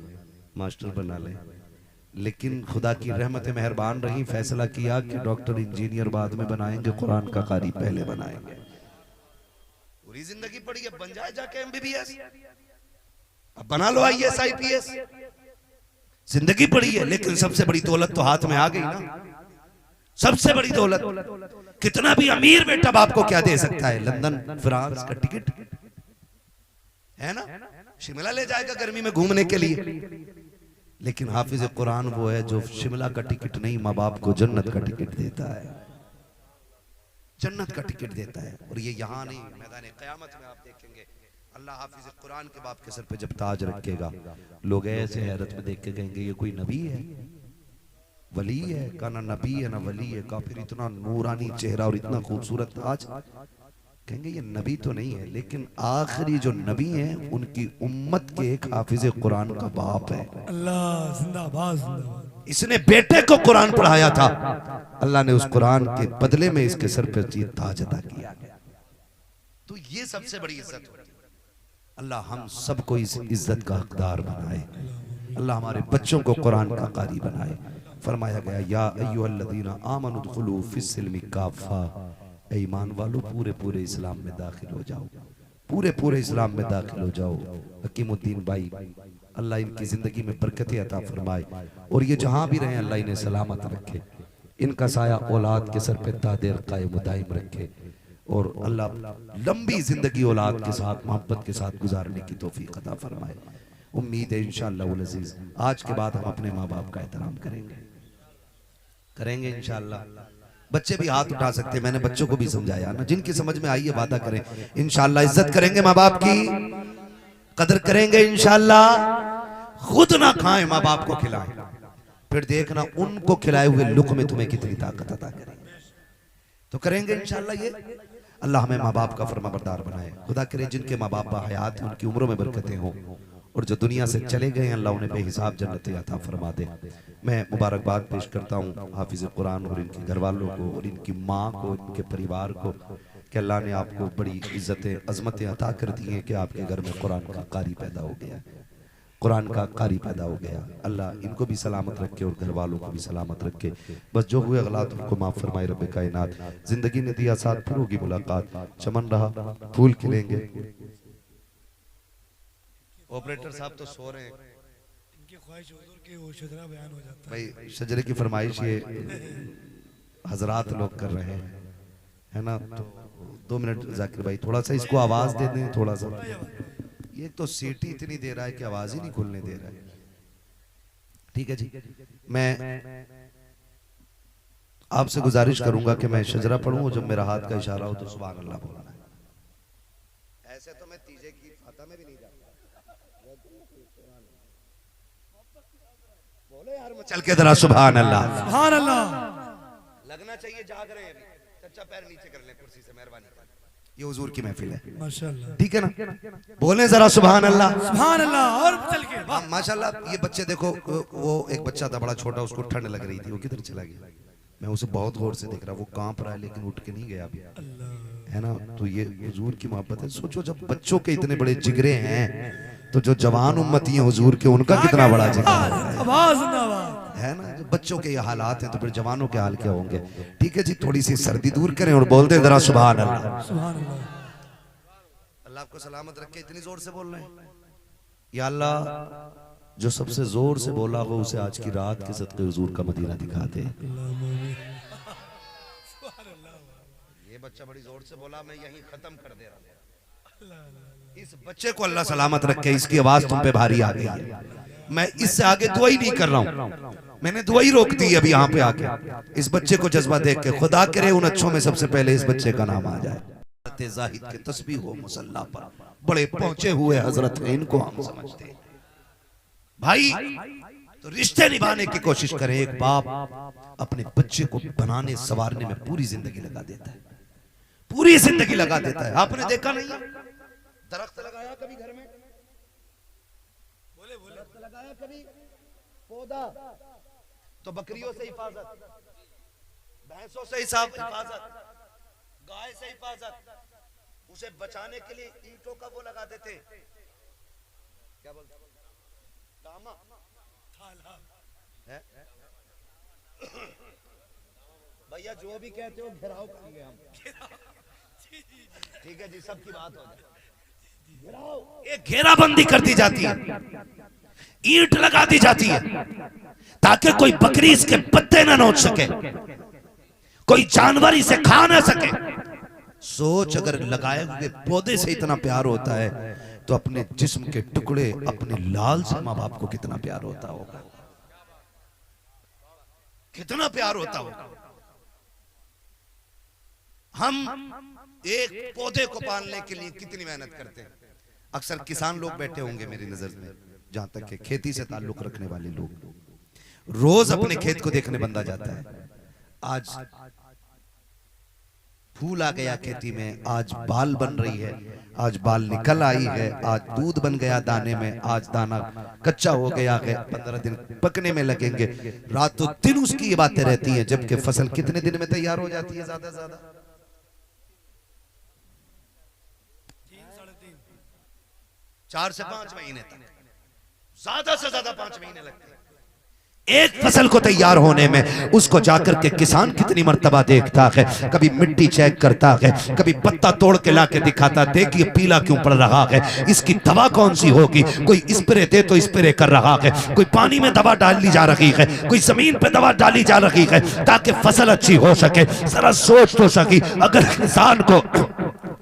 मास्टर बना लें, लेकिन खुदा की रहमत मेहरबान रही, फैसला किया कि डॉक्टर इंजीनियर बाद में बनाएंगे, कुरान का कारी पहले बनाएंगे। पूरी जिंदगी पड़ी, अब बन जाए जाके एमबीबीएस, अब बना लो आईएएस आईपीएस। जिंदगी पड़ी है, लेकिन सबसे बड़ी दौलत तो हाथ में आ गई ना। सबसे बड़ी दौलत, कितना भी अमीर बेटा बाप को क्या दे सकता है? लंदन फ्रांस का टिकट है ना, शिमला ले जाएगा गर्मी में घूमने के लिए। लेकिन हाफिज कुरान वो है जो शिमला का टिकट नहीं, माँ बाप को जन्नत का टिकट देता है, जन्नत का टिकट देता है। और ये यहाँ नहीं, मैदान क़यामत में आप देखेंगे अल्लाह हाफिज कुरान के बाप के सर पे जब ताज रखेगा, लोग ऐसे हैरत में देख के कहेंगे ये कोई नबी है, वली है? का ना नबी है ना वली है, का फिर इतना नूरानी चेहरा और इतना खूबसूरत ताज। कहेंगे ये नबी तो नहीं है, लेकिन आखिरी जो नबी हैं उनकी उम्मत के एक हाफिज कुरान का बाप है। अल्लाह जिंदाबाद, जिंदाबाद। इसने बेटे को कुरान पढ़ाया था, अल्लाह ने उस कुरान के बदले में इसके सर पर ताज अता किया। तो ये सबसे बड़ी इज्जत होती है। अल्लाह हम सबको इस इज्जत का हकदार बनाए, अल्लाह हमारे बच्चों को कुरान का कारी बनाए। फरमाया गया या अय्युहल्लज़ीना आमनु दुखुलू फिस्सिल्मि काफ़ा, ईमान वालों पूरे पूरे इस्लाम में दाखिल हो जाओ, पूरे पूरे इस्लाम में दाखिल हो जाओ। हकीमुद्दीन भाई अल्लाह इनकी जिंदगी में बरकतें अता फरमाए, और ये जहां भी रहे अल्लाह इन्हें सलामत रखे, इनका साया औलाद के सर पे तादेर कायम दायम रखे, और अल्लाह लंबी जिंदगी औलाद के साथ मोहब्बत के साथ गुजारने की तौफीक अता फरमाए। उम्मीद है इंशाअल्लाह अज़ीज़ आज के बाद हम अपने माँ बाप का एहतराम करेंगे इंशाअल्लाह। बच्चे भी हाथ उठा सकते हैं, मैंने बच्चों को भी समझाया ना, जिनकी समझ में आई है वादा करें इंशाअल्लाह इज्जत करेंगे, माँ बाप की कदर करेंगे इंशाअल्लाह। खुद ना खाएं, माँ बाप को खिलाएं, फिर देखना उनको खिलाए हुए लुक़्मे तुम्हें कितनी ताकत अता करेंगे। तो करेंगे इंशाअल्लाह ये। अल्लाह हमें माँ बाप का फरमाबरदार बनाए। खुदा करे जिनके माँ बाप हयात हैं उनकी उम्रों में बरकतें हों, और जो दुनिया से चले गए हैं अल्लाह उन्हें बेहिसाब जन्नतें अता फरमा दे। मैं मुबारकबाद पेश करता हूँ हाफिज कुरान और इनके घर वालों को और इनकी माँ को, इनके परिवार को, कि अल्लाह ने आपको बड़ी इज्जतें अजमतें अता कर दी हैं कि आपके घर में कुरान का कारी पैदा हो गया, कुरान का कारी पैदा हो गया। अल्लाह इनको भी सलामत रखे और घर वालों को भी सलामत रखे। बस जो हुए गलत उनको माफ़ फरमाए रब्बे कायनात। जिंदगी ने दिया साथ, फिर होगी मुलाकात, चमन रहा फूल खिलेंगे। ऑपरेटर साहब तो सो रहे हैं, इनकी ख्वाहिश हुजूर की वो शजरा बयान हो जाता है। भाई शजरे की फरमाइश ये हजरात लोग कर रहे हैं, है ना। तो 2 मिनट जाकिर भाई थोड़ा सा इसको आवाज दे दें, थोड़ा सा। ये तो सीटी इतनी दे रहा है कि आवाज ही नहीं खुलने दे रहा है। ठीक है जी, मैं आपसे गुजारिश करूंगा कि मैं शजरा पढ़ूं, जब मेरा हाथ का इशारा हो तो सुभान अल्लाह बोलना है। ऐसे तो मैं तीजे की फाता में भी नहीं जाता। बोलो यार मैं चल के जरा सुभान अल्लाह। सुभान अल्लाह। लगना चाहिए जाग रहे हैं अभी। चच्चा पैर नीचे कर ले कुर्सी से, मेहरबानी कर। ये हुजूर की महफिल है, माशाल्लाह। ठीक है ना? बोले जरा सुभान अल्लाह। सुभान अल्लाह। और चल के हाँ माशाल्लाह। ये बच्चे देखो, वो एक बच्चा था बड़ा छोटा, उसको ठंड लग रही थी, वो किधर चला गया? मैं उसे बहुत गौर से देख रहा, वो कांप रहा है लेकिन उठ के नहीं गया अभी, है ना? तो ये हुजूर की मोहब्बत है। सोचो जब बच्चों के इतने बड़े जिगरे हैं तो जो जवान उम्मती हैं हुजूर के, उनका कितना बड़ा जिगर है ना? जब बच्चों के ये हालात हैं तो फिर जवानों के हाल क्या होंगे? ठीक है जी, थोड़ी सी सर्दी दूर करें और बोल दें जरा सुभान अल्लाह। सुभान अल्लाह। अल्लाह आपको सलामत रखे। इतनी जोर से बोल रहे हैं या अल्लाह, जो सबसे जोर से बोला हो उसे आज की रात के सदके हुजूर का मदीना दिखा दे। ये बच्चा बड़ी जोर से बोला, मैं यहीं खत्म कर दे रहा हूं। इस बच्चे को अल्लाह सलामत रखे, इसकी आवाज तुम पे भारी आ गई है। मैं इससे आगे दुआ ही नहीं कर रहा हूं, मैंने दुआ ही रोक दी अभी यहाँ पे आके। इस बच्चे को जज्बा देख के खुदा करे उन अच्छों में सबसे पहले इस बच्चे का नाम आ जाए। जाहिद के तस्बीह हो मुसल्ला पर, बड़े पहुंचे हुए हजरत हैं, इनको हम समझते हैं भाई। तो रिश्ते निभाने की कोशिश करें। एक बाप अपने बच्चे को बनाने संवारने में पूरी जिंदगी लगा देता है, पूरी जिंदगी लगा देता है। आपने देखा नहीं, दरख्त लगाया कभी घर में? दरख्त लगाया कभी? पौधा तो बकरियों से हिफाजत, भैंसों से हिफाजत, गाय से हिफाजत। उसे बचाने के लिए ईंटों का वो लगा देते, क्या बोलते है? भैया जो भी कहते हो घेराव करेंगे हम, ठीक है जी, सबकी बात हो जाए। एक घेराबंदी कर दी जाती है, ईंट लगा दी जाती है ताकि कोई बकरी इसके पत्ते ना नोच सके, कोई जानवर इसे खा ना सके। सोच, अगर लगाए हुए पौधे से इतना प्यार होता है तो अपने जिस्म के टुकड़े, अपने लाल से माँ बाप को कितना प्यार होता होगा, कितना प्यार होता होगा। हम एक पौधे को पालने के लिए कितनी मेहनत करते हैं। अक्सर किसान लोग बैठे होंगे मेरी नजर में, जहां तक के खेती से ताल्लुक रखने वाले लोग, रोज अपने खेत को देखने बंदा जाता है। आज फूल आ गया खेती में, आज बाल बन रही है, आज बाल निकल आई है, आज दूध बन गया दाने में, आज दाना कच्चा हो गया है, 15 दिन पकने में लगेंगे। रातों दिन उसकी ये बातें रहती हैं, जबकि फसल कितने दिन में तैयार हो जाती है? ज्यादा से ज्यादा 4 से 5 महीने तक, ज्यादा से ज्यादा 5 महीने लगते हैं एक फसल को तैयार होने में। उसको जाकर के किसान कितनी मर्तबा देखता है, कभी मिट्टी चेक करता है, कभी पत्ता तोड़ के लाके दिखाता, देखिए पीला क्यों पड़ रहा है, इसकी दवा कौन सी होगी। कोई स्प्रे दे तो स्प्रे कर रहा है, कोई पानी में दवा डाली जा रही है, कोई जमीन पे दवा डाली जा रही है ताकि फसल अच्छी हो सके। जरा सोच तो सकी, अगर किसान को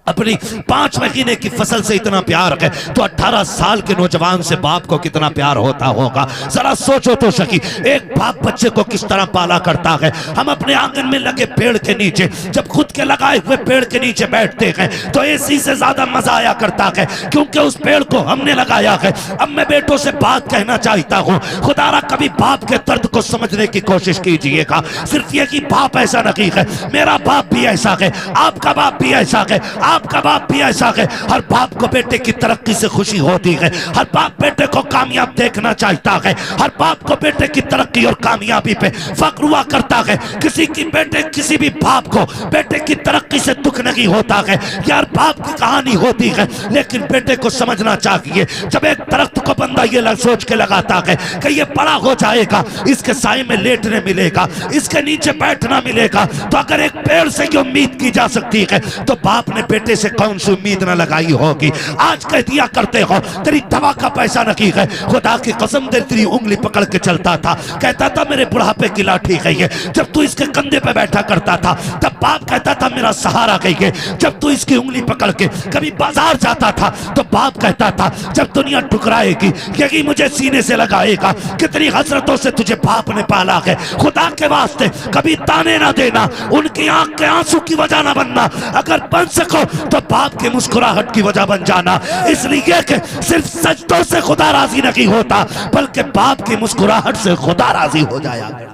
अपनी 5 महीने की फसल से इतना प्यार है तो 18 साल के नौजवान से बाप को कितना प्यार होता होगा। जरा सोचो तो सकी, एक बाप बच्चे को किस तरह पाला करता है। हम अपने आंगन में लगे पेड़ के नीचे, जब खुद के लगाए हुए पेड़ के नीचे बैठते हैं तो एसी से ज्यादा मजा आया करता है, क्योंकि उस पेड़ को हमने लगाया है। अब मैं बेटों से बात कहना चाहता हूँ, खुदारा कभी बाप के दर्द को समझने की कोशिश कीजिएगा। सिर्फ ये कि बाप ऐसा नहीं है, मेरा बाप भी ऐसा है, आपका बाप भी ऐसा है, आपका बाप भी ऐसा है। हर बाप को बेटे की तरक्की से खुशी होती है, हर बाप बेटे को कामयाब देखना चाहता है, हर बाप को बेटे की तरक्की और कामयाबी पे फख्र हुआ करता है। किसी भी बाप को बेटे की तरक्की से दुख नहीं होता है। यार बाप की कहानी होती है, लेकिन बेटे को समझना चाहिए। जब एक दरख्त को बंदा ये सोच के लगाता है कि ये बड़ा हो जाएगा, इसके साए में लेटने मिलेगा, इसके नीचे बैठना मिलेगा, तो अगर एक पेड़ से ये उम्मीद की जा सकती है तो बाप ने बेटे बेटे से कौन सी उम्मीद न लगाई होगी, आज कह दिया करते हो तेरी दवा का पैसा नहीं है, खुदा की कसम दे तेरी उंगली पकड़ के चलता था, कहता था मेरे बुढ़ापे की लाठी गई है। जब तू इसके कंधे पे बैठा करता था तब बाप कहता था मेरा सहारा गई है। जब तू इसकी उंगली पकड़ के कभी बाजार जाता था तो बाप कहता था जब दुनिया ठुकराएगी यही मुझे सीने से लगाएगा। कितनी हसरतों से तुझे बाप ने पाला है, खुदा के वास्ते कभी ताने ना देना, उनकी आंख के आंसू की वजह ना बनना, अगर बन सको तो बाप की मुस्कुराहट की वजह बन जाना। इसलिए कि सिर्फ सजदों से खुदा राजी नहीं होता बल्कि बाप की मुस्कुराहट से खुदा राजी हो जाया। राजी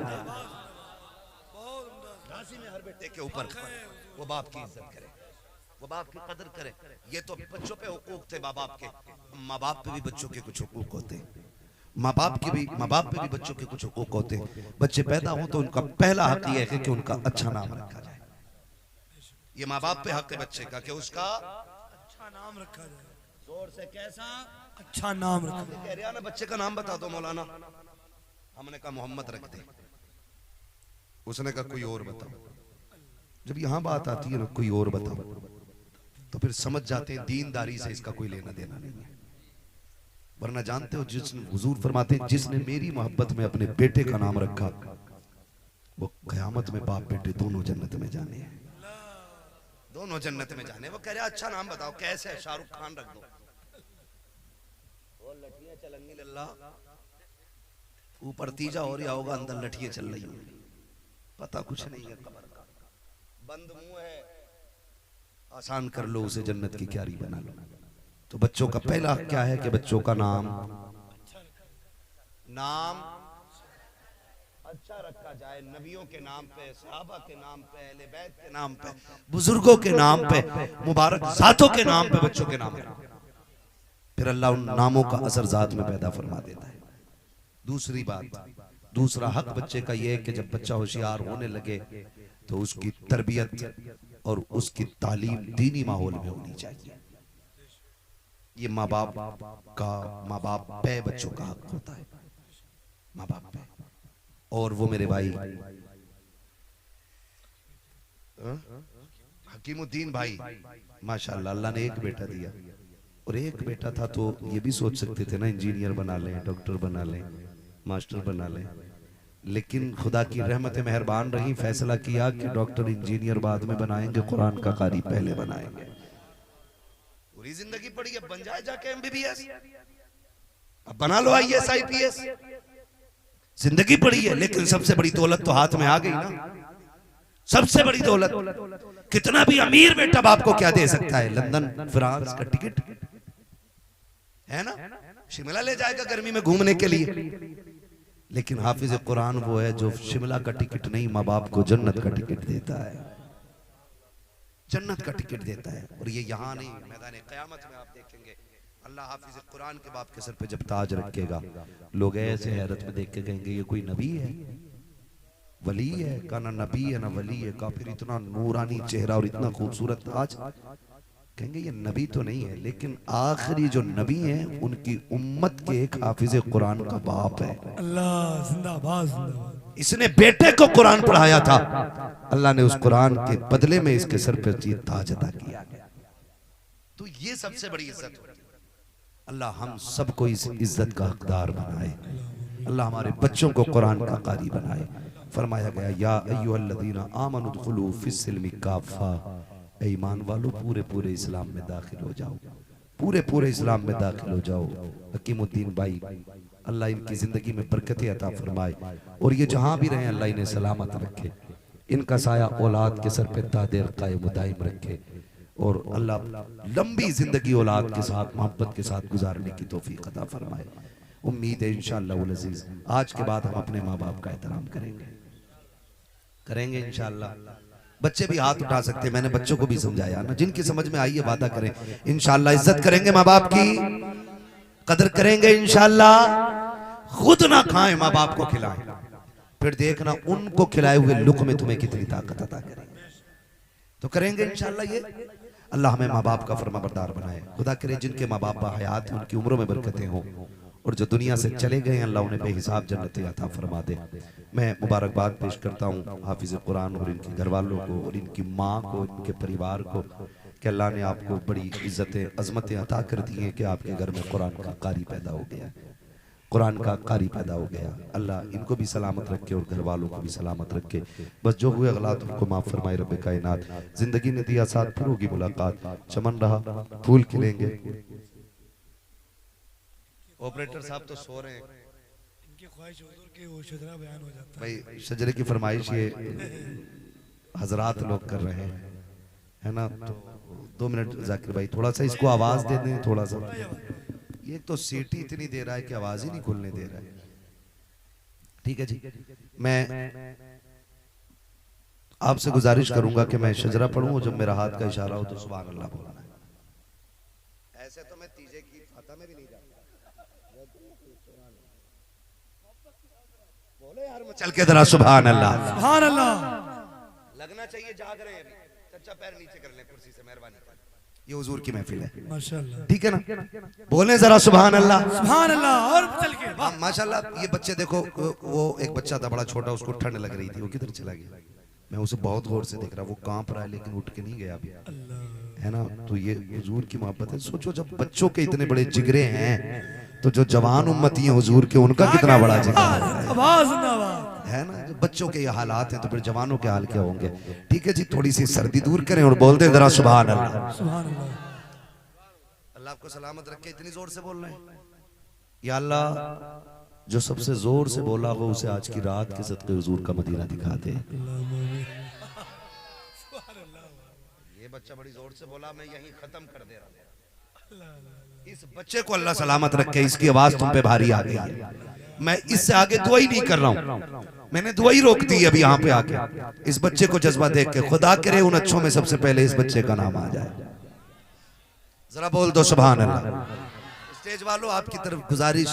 में हर बेटे के ऊपर वो बाप की इज्जत करे, वो बाप की कदर करे। ये तो बच्चों पे हुकूक थे माँ बाप के, माँ बाप पे भी बच्चों के कुछ हुकूक होते, माँ बाप पे भी बच्चों के कुछ हुकूक होते। बच्चे पैदा हो तो उनका पहला हक ये है कि उनका अच्छा नाम रखा जाए। ये माँ बाप पे हक है बच्चे का कि उसका अच्छा नाम रखा जाए। जोर से कैसा अच्छा नाम रखा जाए। कह रहा ना बच्चे का नाम बता दो मौलाना, हमने कहा मोहम्मद रख दे, उसने कहा कोई और बताओ। जब यहां बात आती है ना कोई और बताओ तो फिर समझ जाते हैं दीनदारी से इसका कोई लेना देना नहीं है। वरना जानते हो जिसने हुजूर फरमाते हैं जिसने मेरी मोहब्बत में अपने बेटे का नाम रखा वो कयामत में बाप बेटे दोनों जन्नत में जाने हैं, दोनों जन्नत में जाने। वो कह रहा अच्छा नाम बताओ, कैसे है? शाहरुख खान रख दो। और लठियां चलेंगी लल्ला, ऊपर तीजा हो रहा होगा, अंदर लठियां चल रही होंगी, पता कुछ नहीं है। कब्र का बंद मुंह है, आसान कर लो उसे, जन्नत की क्यारी बना लो। तो बच्चों का पहला क्या है कि बच्चों का नाम अच्छा रखा जाए, नबियों के नाम पे, सहाबा के नाम पे, अहले बैत के नाम पे, बुजुर्गों के नाम पे, मुबारक जातों के नाम पे बच्चों के नाम पे। फिर अल्लाह उन नामों का असर जात में पैदा फरमा देता है। दूसरी बात, दूसरा हक बच्चे का यह है कि जब बच्चा होशियार होने लगे तो उसकी तरबियत और उसकी तालीम दीनी माहौल में होनी चाहिए। ये माँ बाप पे बच्चों का हक होता है, माँ बाप पे। और वो मेरे भाई हकीमुद्दीन भाई माशाल्लाह, अल्लाह ने एक बेटा दिया, और एक बेटा था तो ये भी सोच सकते थे ना इंजीनियर बना लें, डॉक्टर बना लें, मास्टर बना लें, लेकिन खुदा की रहमत मेहरबान रही, फैसला किया कि डॉक्टर इंजीनियर बाद में बनाएंगे, कुरान का कारी पहले बनाएंगे। पूरी जिंदगी पड़ी है, बन जाए जाके एमबीबीएस, अब बना लो आईएएस आईपीएस, जिंदगी पड़ी है। लेकिन सबसे बड़ी दौलत तो हाथ में आ गई ना, सबसे बड़ी दौलत। कितना भी अमीर बेटा बाप को क्या दे सकता है? लंदन फ्रांस का टिकट है ना, शिमला ले जाएगा गर्मी में घूमने के लिए। लेकिन हाफिज कुरान वो है जो शिमला का टिकट नहीं, माँ बाप को जन्नत का टिकट देता है, जन्नत का टिकट देता है। और ये यहाँ नहीं, मैदान क़यामत में आप देखेंगे अल्लाह हाफिज कुरान के बाप के सर पे जब ताज रखेगा, लोग ऐसे हैरत में देख के कहेंगे ये कोई नबी है, वली है? का ना नबी है ना वली है, का फिर इतना नूरानी चेहरा और इतना खूबसूरत ताज। कहेंगे ये नबी तो नहीं है, लेकिन आखिरी जो नबी हैं उनकी उम्मत के एक हाफिज कुरान का बाप है। अल्लाह जिंदाबाद जिंदाबाद। इसने बेटे को कुरान पढ़ाया था, अल्लाह ने उस कुरान के बदले में इसके सर पर ताज अता किया। तो ये सबसे बड़ी इज्जत होती है। अल्लाह हम सबको इस इज्जत का हकदार बनाए, अल्लाह हमारे बच्चों को कुरान का कारी बनाए। फरमाया गया या अय्युहल्लज़ीना आमनु दुखुलू फिस्सिल्मि काफ़ा, ईमान वालों पूरे पूरे इस्लाम में दाखिल हो जाओ, पूरे पूरे इस्लाम में दाखिल हो जाओ। हकीमुद्दीन भाई अल्लाह इनकी जिंदगी में बरकतें अता फरमाए, और ये जहां भी रहे अल्लाह इन्हें सलामत रखे, इनका साया औलाद के सर पे तादेर कायम दायम रखे, और अल्लाह लंबी जिंदगी औलाद के साथ मोहब्बत के साथ गुजारने की तौफीक अता फरमाए। उम्मीद है इंशाअल्लाह उल अज़ीज़ आज के बाद हम अपने माँ बाप का एहतराम करेंगे इंशाअल्लाह। बच्चे भी हाथ उठा सकते हैं, मैंने बच्चों को भी समझाया ना, जिनकी समझ में आई है वादा करें इंशाअल्लाह इज्जत करेंगे, माँ बाप की कदर करेंगे इंशाअल्लाह। खुद ना खाएं, माँ बाप को खिलाएं, फिर देखना उनको खिलाए हुए लुक़्मे तुम्हें कितनी ताकत अता करेंगे। तो करेंगे इंशाअल्लाह ये। अल्लाह हमें माँ बाप का फरमाबरदार बनाए। खुदा करे जिनके माँ बाप हयात हैं उनकी उम्रों में बरकतें हों, और जो दुनिया से चले गए अल्लाह उन्हें बेहिसाब जन्नत अता फरमा दे। मैं मुबारकबाद पेश करता हूँ हाफिज कुरान और इनके घर वालों को, और इनकी माँ को, इनके परिवार को, कि अल्लाह ने आपको बड़ी इज्जतें अजमतें अता कर दी हैं कि आपके घर में कुरान का कारी पैदा हो गया, कुरान का कारी पैदा हो गया। अल्लाह इनको भी सलामत रखे और घर वालों को भी सलामत रखे। बस जो हुए गलत उनको माफ़ फरमाए रब कायनात। जिंदगी ने दिया साथ, फिर होगी मुलाकात। चमन रहा फूल खिलेंगे। ऑपरेटर साहब तो सो रहे हैं, इनकी ख्वाहिश हुजूर की वो शजरा बयान हो जाता है। भाई शजरे की फरमाइश ये हजरात लोग कर रहे हैं, है ना। तो 2 मिनट जाकिर भाई थोड़ा सा इसको आवाज दे दें, थोड़ा सा। ये तो सीटी इतनी दे रहा है कि आवाज ही नहीं खुलने दे रहा है। ठीक है जी, मैं आपसे गुजारिश करूंगा कि मैं शजरा पढ़ूं, जब मेरा हाथ का इशारा हो तो सुभान अल्लाह बोलना है। ऐसे तो मैं तीजे की फाता में भी नहीं जाता। बोले यार मैं चल के जरा सुभान अल्लाह। सुभान अल्लाह। लगना चाहिए जाग रहे हैं अभी। चचा पैर नीचे कर ले कुर्सी से, मेहरबानी कर। ये हुजूर की महफिल है, माशाल्लाह। ठीक है ना। बोले जरा सुभान अल्लाह। सुभान अल्लाह। और चल के माशाल्लाह। ये बच्चे देखो, वो एक बच्चा था बड़ा छोटा, उसको ठंड लग रही थी, वो किधर चला गया? मैं उसे बहुत गौर से देख रहा, वो कांप रहा है लेकिन उठ के नहीं गया अभी, है ना। तो ये हुजूर की मोहब्बत है। सोचो जब बच्चों के इतने बड़े जिगरे हैं तो जो जवान उम्मती हैं हुजूर के, उनका कितना बड़ा जिगर है ना। जब बच्चों के ये हालात हैं तो फिर जवानों के हाल क्या होंगे। ठीक है जी, थोड़ी सी सर्दी दूर करें और बोलते हैं जरा सुभान अल्लाह। सुभान अल्लाह। अल्लाह आपको सलामत रखे। इतनी जोर से बोल रहे हैं या अल्लाह, जो सबसे जोर से बोला हो उसे आज की रात के सदके हुजूर का मदीना दिखा दे। ये बच्चा बड़ी जोर से बोला, मैं यहीं खत्म कर दे रहा हूं। इस बच्चे को अल्लाह सलामत रखे, इसकी आवाज तुम पे भारी आ गई है। मैं इससे आगे दुआ ही नहीं कर रहा हूं, मैंने दुआ ही रोक दी अभी यहाँ पे आके। इस बच्चे को जज्बा देख के खुदा करे उन अच्छों में सबसे पहले इस बच्चे का नाम आ जाए। जरा बोल दो सुभान अल्लाह। स्टेज वालों आपकी तरफ गुजारिश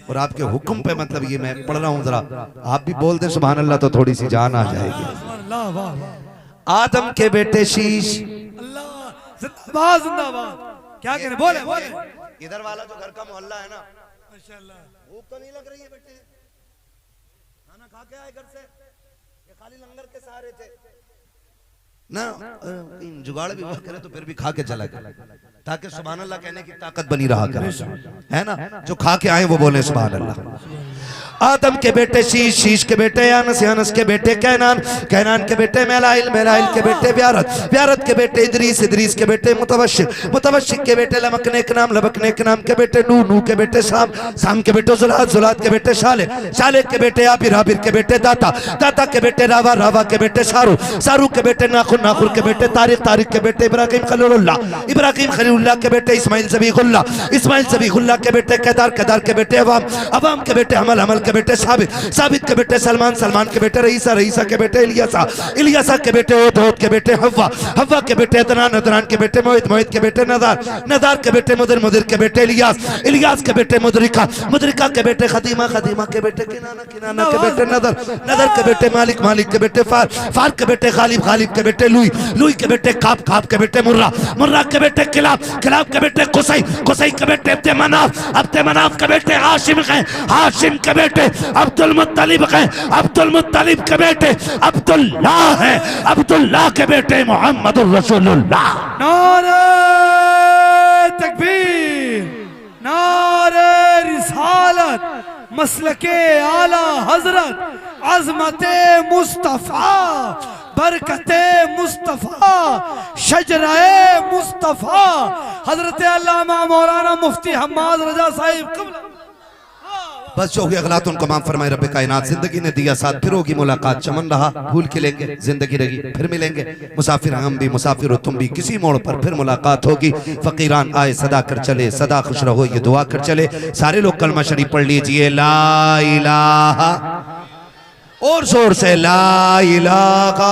और आपके हुक्म पे, मतलब ये मैं पढ़ रहा हूँ, जरा आप भी बोल दे सुभान अल्लाह तो थोड़ी सी जान आ जाएगी। आदम के बेटे शीश, जिंदाबाद जिंदाबाद। क्या करें, बोले बोले। इधर वाला जो घर का मोहल्ला है ना, माशाल्लाह। भूख तो नहीं लग रही है बेटे? खाना खा के आए घर से, ये खाली लंगर के सहारे थे ना। जुगाड़ भी हुआ करे तो फिर भी खा के चला गया, ताकि सुभान अल्लाह कहने की ताकत बनी रहा करे, है ना। जो खा के आए वो बोले सुभान अल्लाह। आदम के बेटे शीश, शीश के बेटे यानस, यानस के बेटे कैनान, कैनान के बेटे मेलाइल, मेलाइल के बेटे व्यारत, व्यारत के बेटे इदरीस, इदरीस के बेटे मुतवशिक, मुतवशिक के बेटे लमकने के नाम, लबकने के नाम के बेटे नूह, नूह के बेटे शाम, शाम के बेटे जुलात, जुलात के बेटे शाले, शाले के बेटे आबिर, आबिर के बेटे दाता, दाता के बेटे रावा, रावा के बेटे शारू, शारू के बेटे नाखुर, नाखुर के बेटे तारिक, तारिक के बेटे इब्राहिम खलीलुल्लाह, इब्राहिम खलीलुल्लाह के बेटे इस्माइल ज़बीहुल्लाह, इस्माइल ज़बीहुल्लाह के बेटे केदार, केदार के बेटे अवाम, अवाम के बेटे हमल, हमल के बेटे साबित, साबित के बेटे सलमान, सलमान के बेटे रईसा, रईसा के बेटे इलियासा, इलियासा के बेटे ओद, ओद के बेटे हव्वा, हव्वा के बेटे अदनान, अदनान के बेटे मोहित, मोहित के बेटे नदार, नदार के बेटे मुदिर, मुदिर के बेटे इलियास, इलियास के बेटे मुदरिका, मुदरिका के बेटे खदीमा, खदीमा के बेटे किनाना, किनाना के बेटे नदर, नदर के बेटे मालिक, मालिक के बेटे फार, फार के बेटे गालिब, गालिब के बेटे लुई, लुई के बेटे काब, काब के बेटे मुर्रा, मुर्रा के बेटे किलाब, किलाब के बेटे कुसई, कुसई के बेटे अब्दे मनाफ, अब्दे मनाफ के बेटे हाशिम हैं, हाशिम के बेटे अब्दुल मुत्तलिब हैं, अब्दुल मुत्तलिब के बेटे अब्दुल्लाह हैं, अब्दुल्लाह के बेटे मोहम्मदुर रसूलुल्लाह। नारे तकबीर, नारे रिसालत, मसलके आला हजरत, अजमते मुस्तफा, बरकते मुस्तफा, शजराए मुस्तफा, हजरत अल्लामा मौलाना मुफ्ती हम्माद रजा साहिब कबला। बस जो हुए अगलात उनको माफ फरमाए रब कायनात। जिंदगी ने दिया साथ, फिर होगी मुलाकात। चमन रहा भूल खिलेंगे, जिंदगी रही फिर मिलेंगे। मुसाफिर हम भी, मुसाफिर हो तुम भी, किसी मोड़ पर फिर मुलाकात होगी। फकीरान आए सदा कर चले, सदा खुश रहो ये दुआ कर चले। सारे लोग कलमा शरीफ पढ़ लीजिए, ला इलाहा, और जोर से ला इलाहा।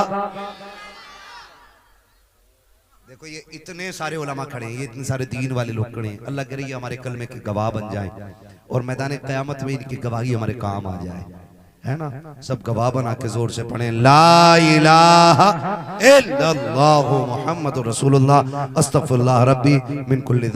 देखो ये इतने सारे उलमा खड़े हैं, ये इतने सारे दीन वाले लोग खड़े हैं। अल्लाह करे ये हमारे कलमे के गवाह बन जाएं और मैदान क़यामत में इनकी गवाही हमारे काम आ जाए, है ना। सब गवाह बना के जोर से पढ़ें, ला इलाहा इल्लल्लाहु मुहम्मदुर रसूलुल्लाह, अस्तगफिरुल्लाह रब्बी मिन कुल्ली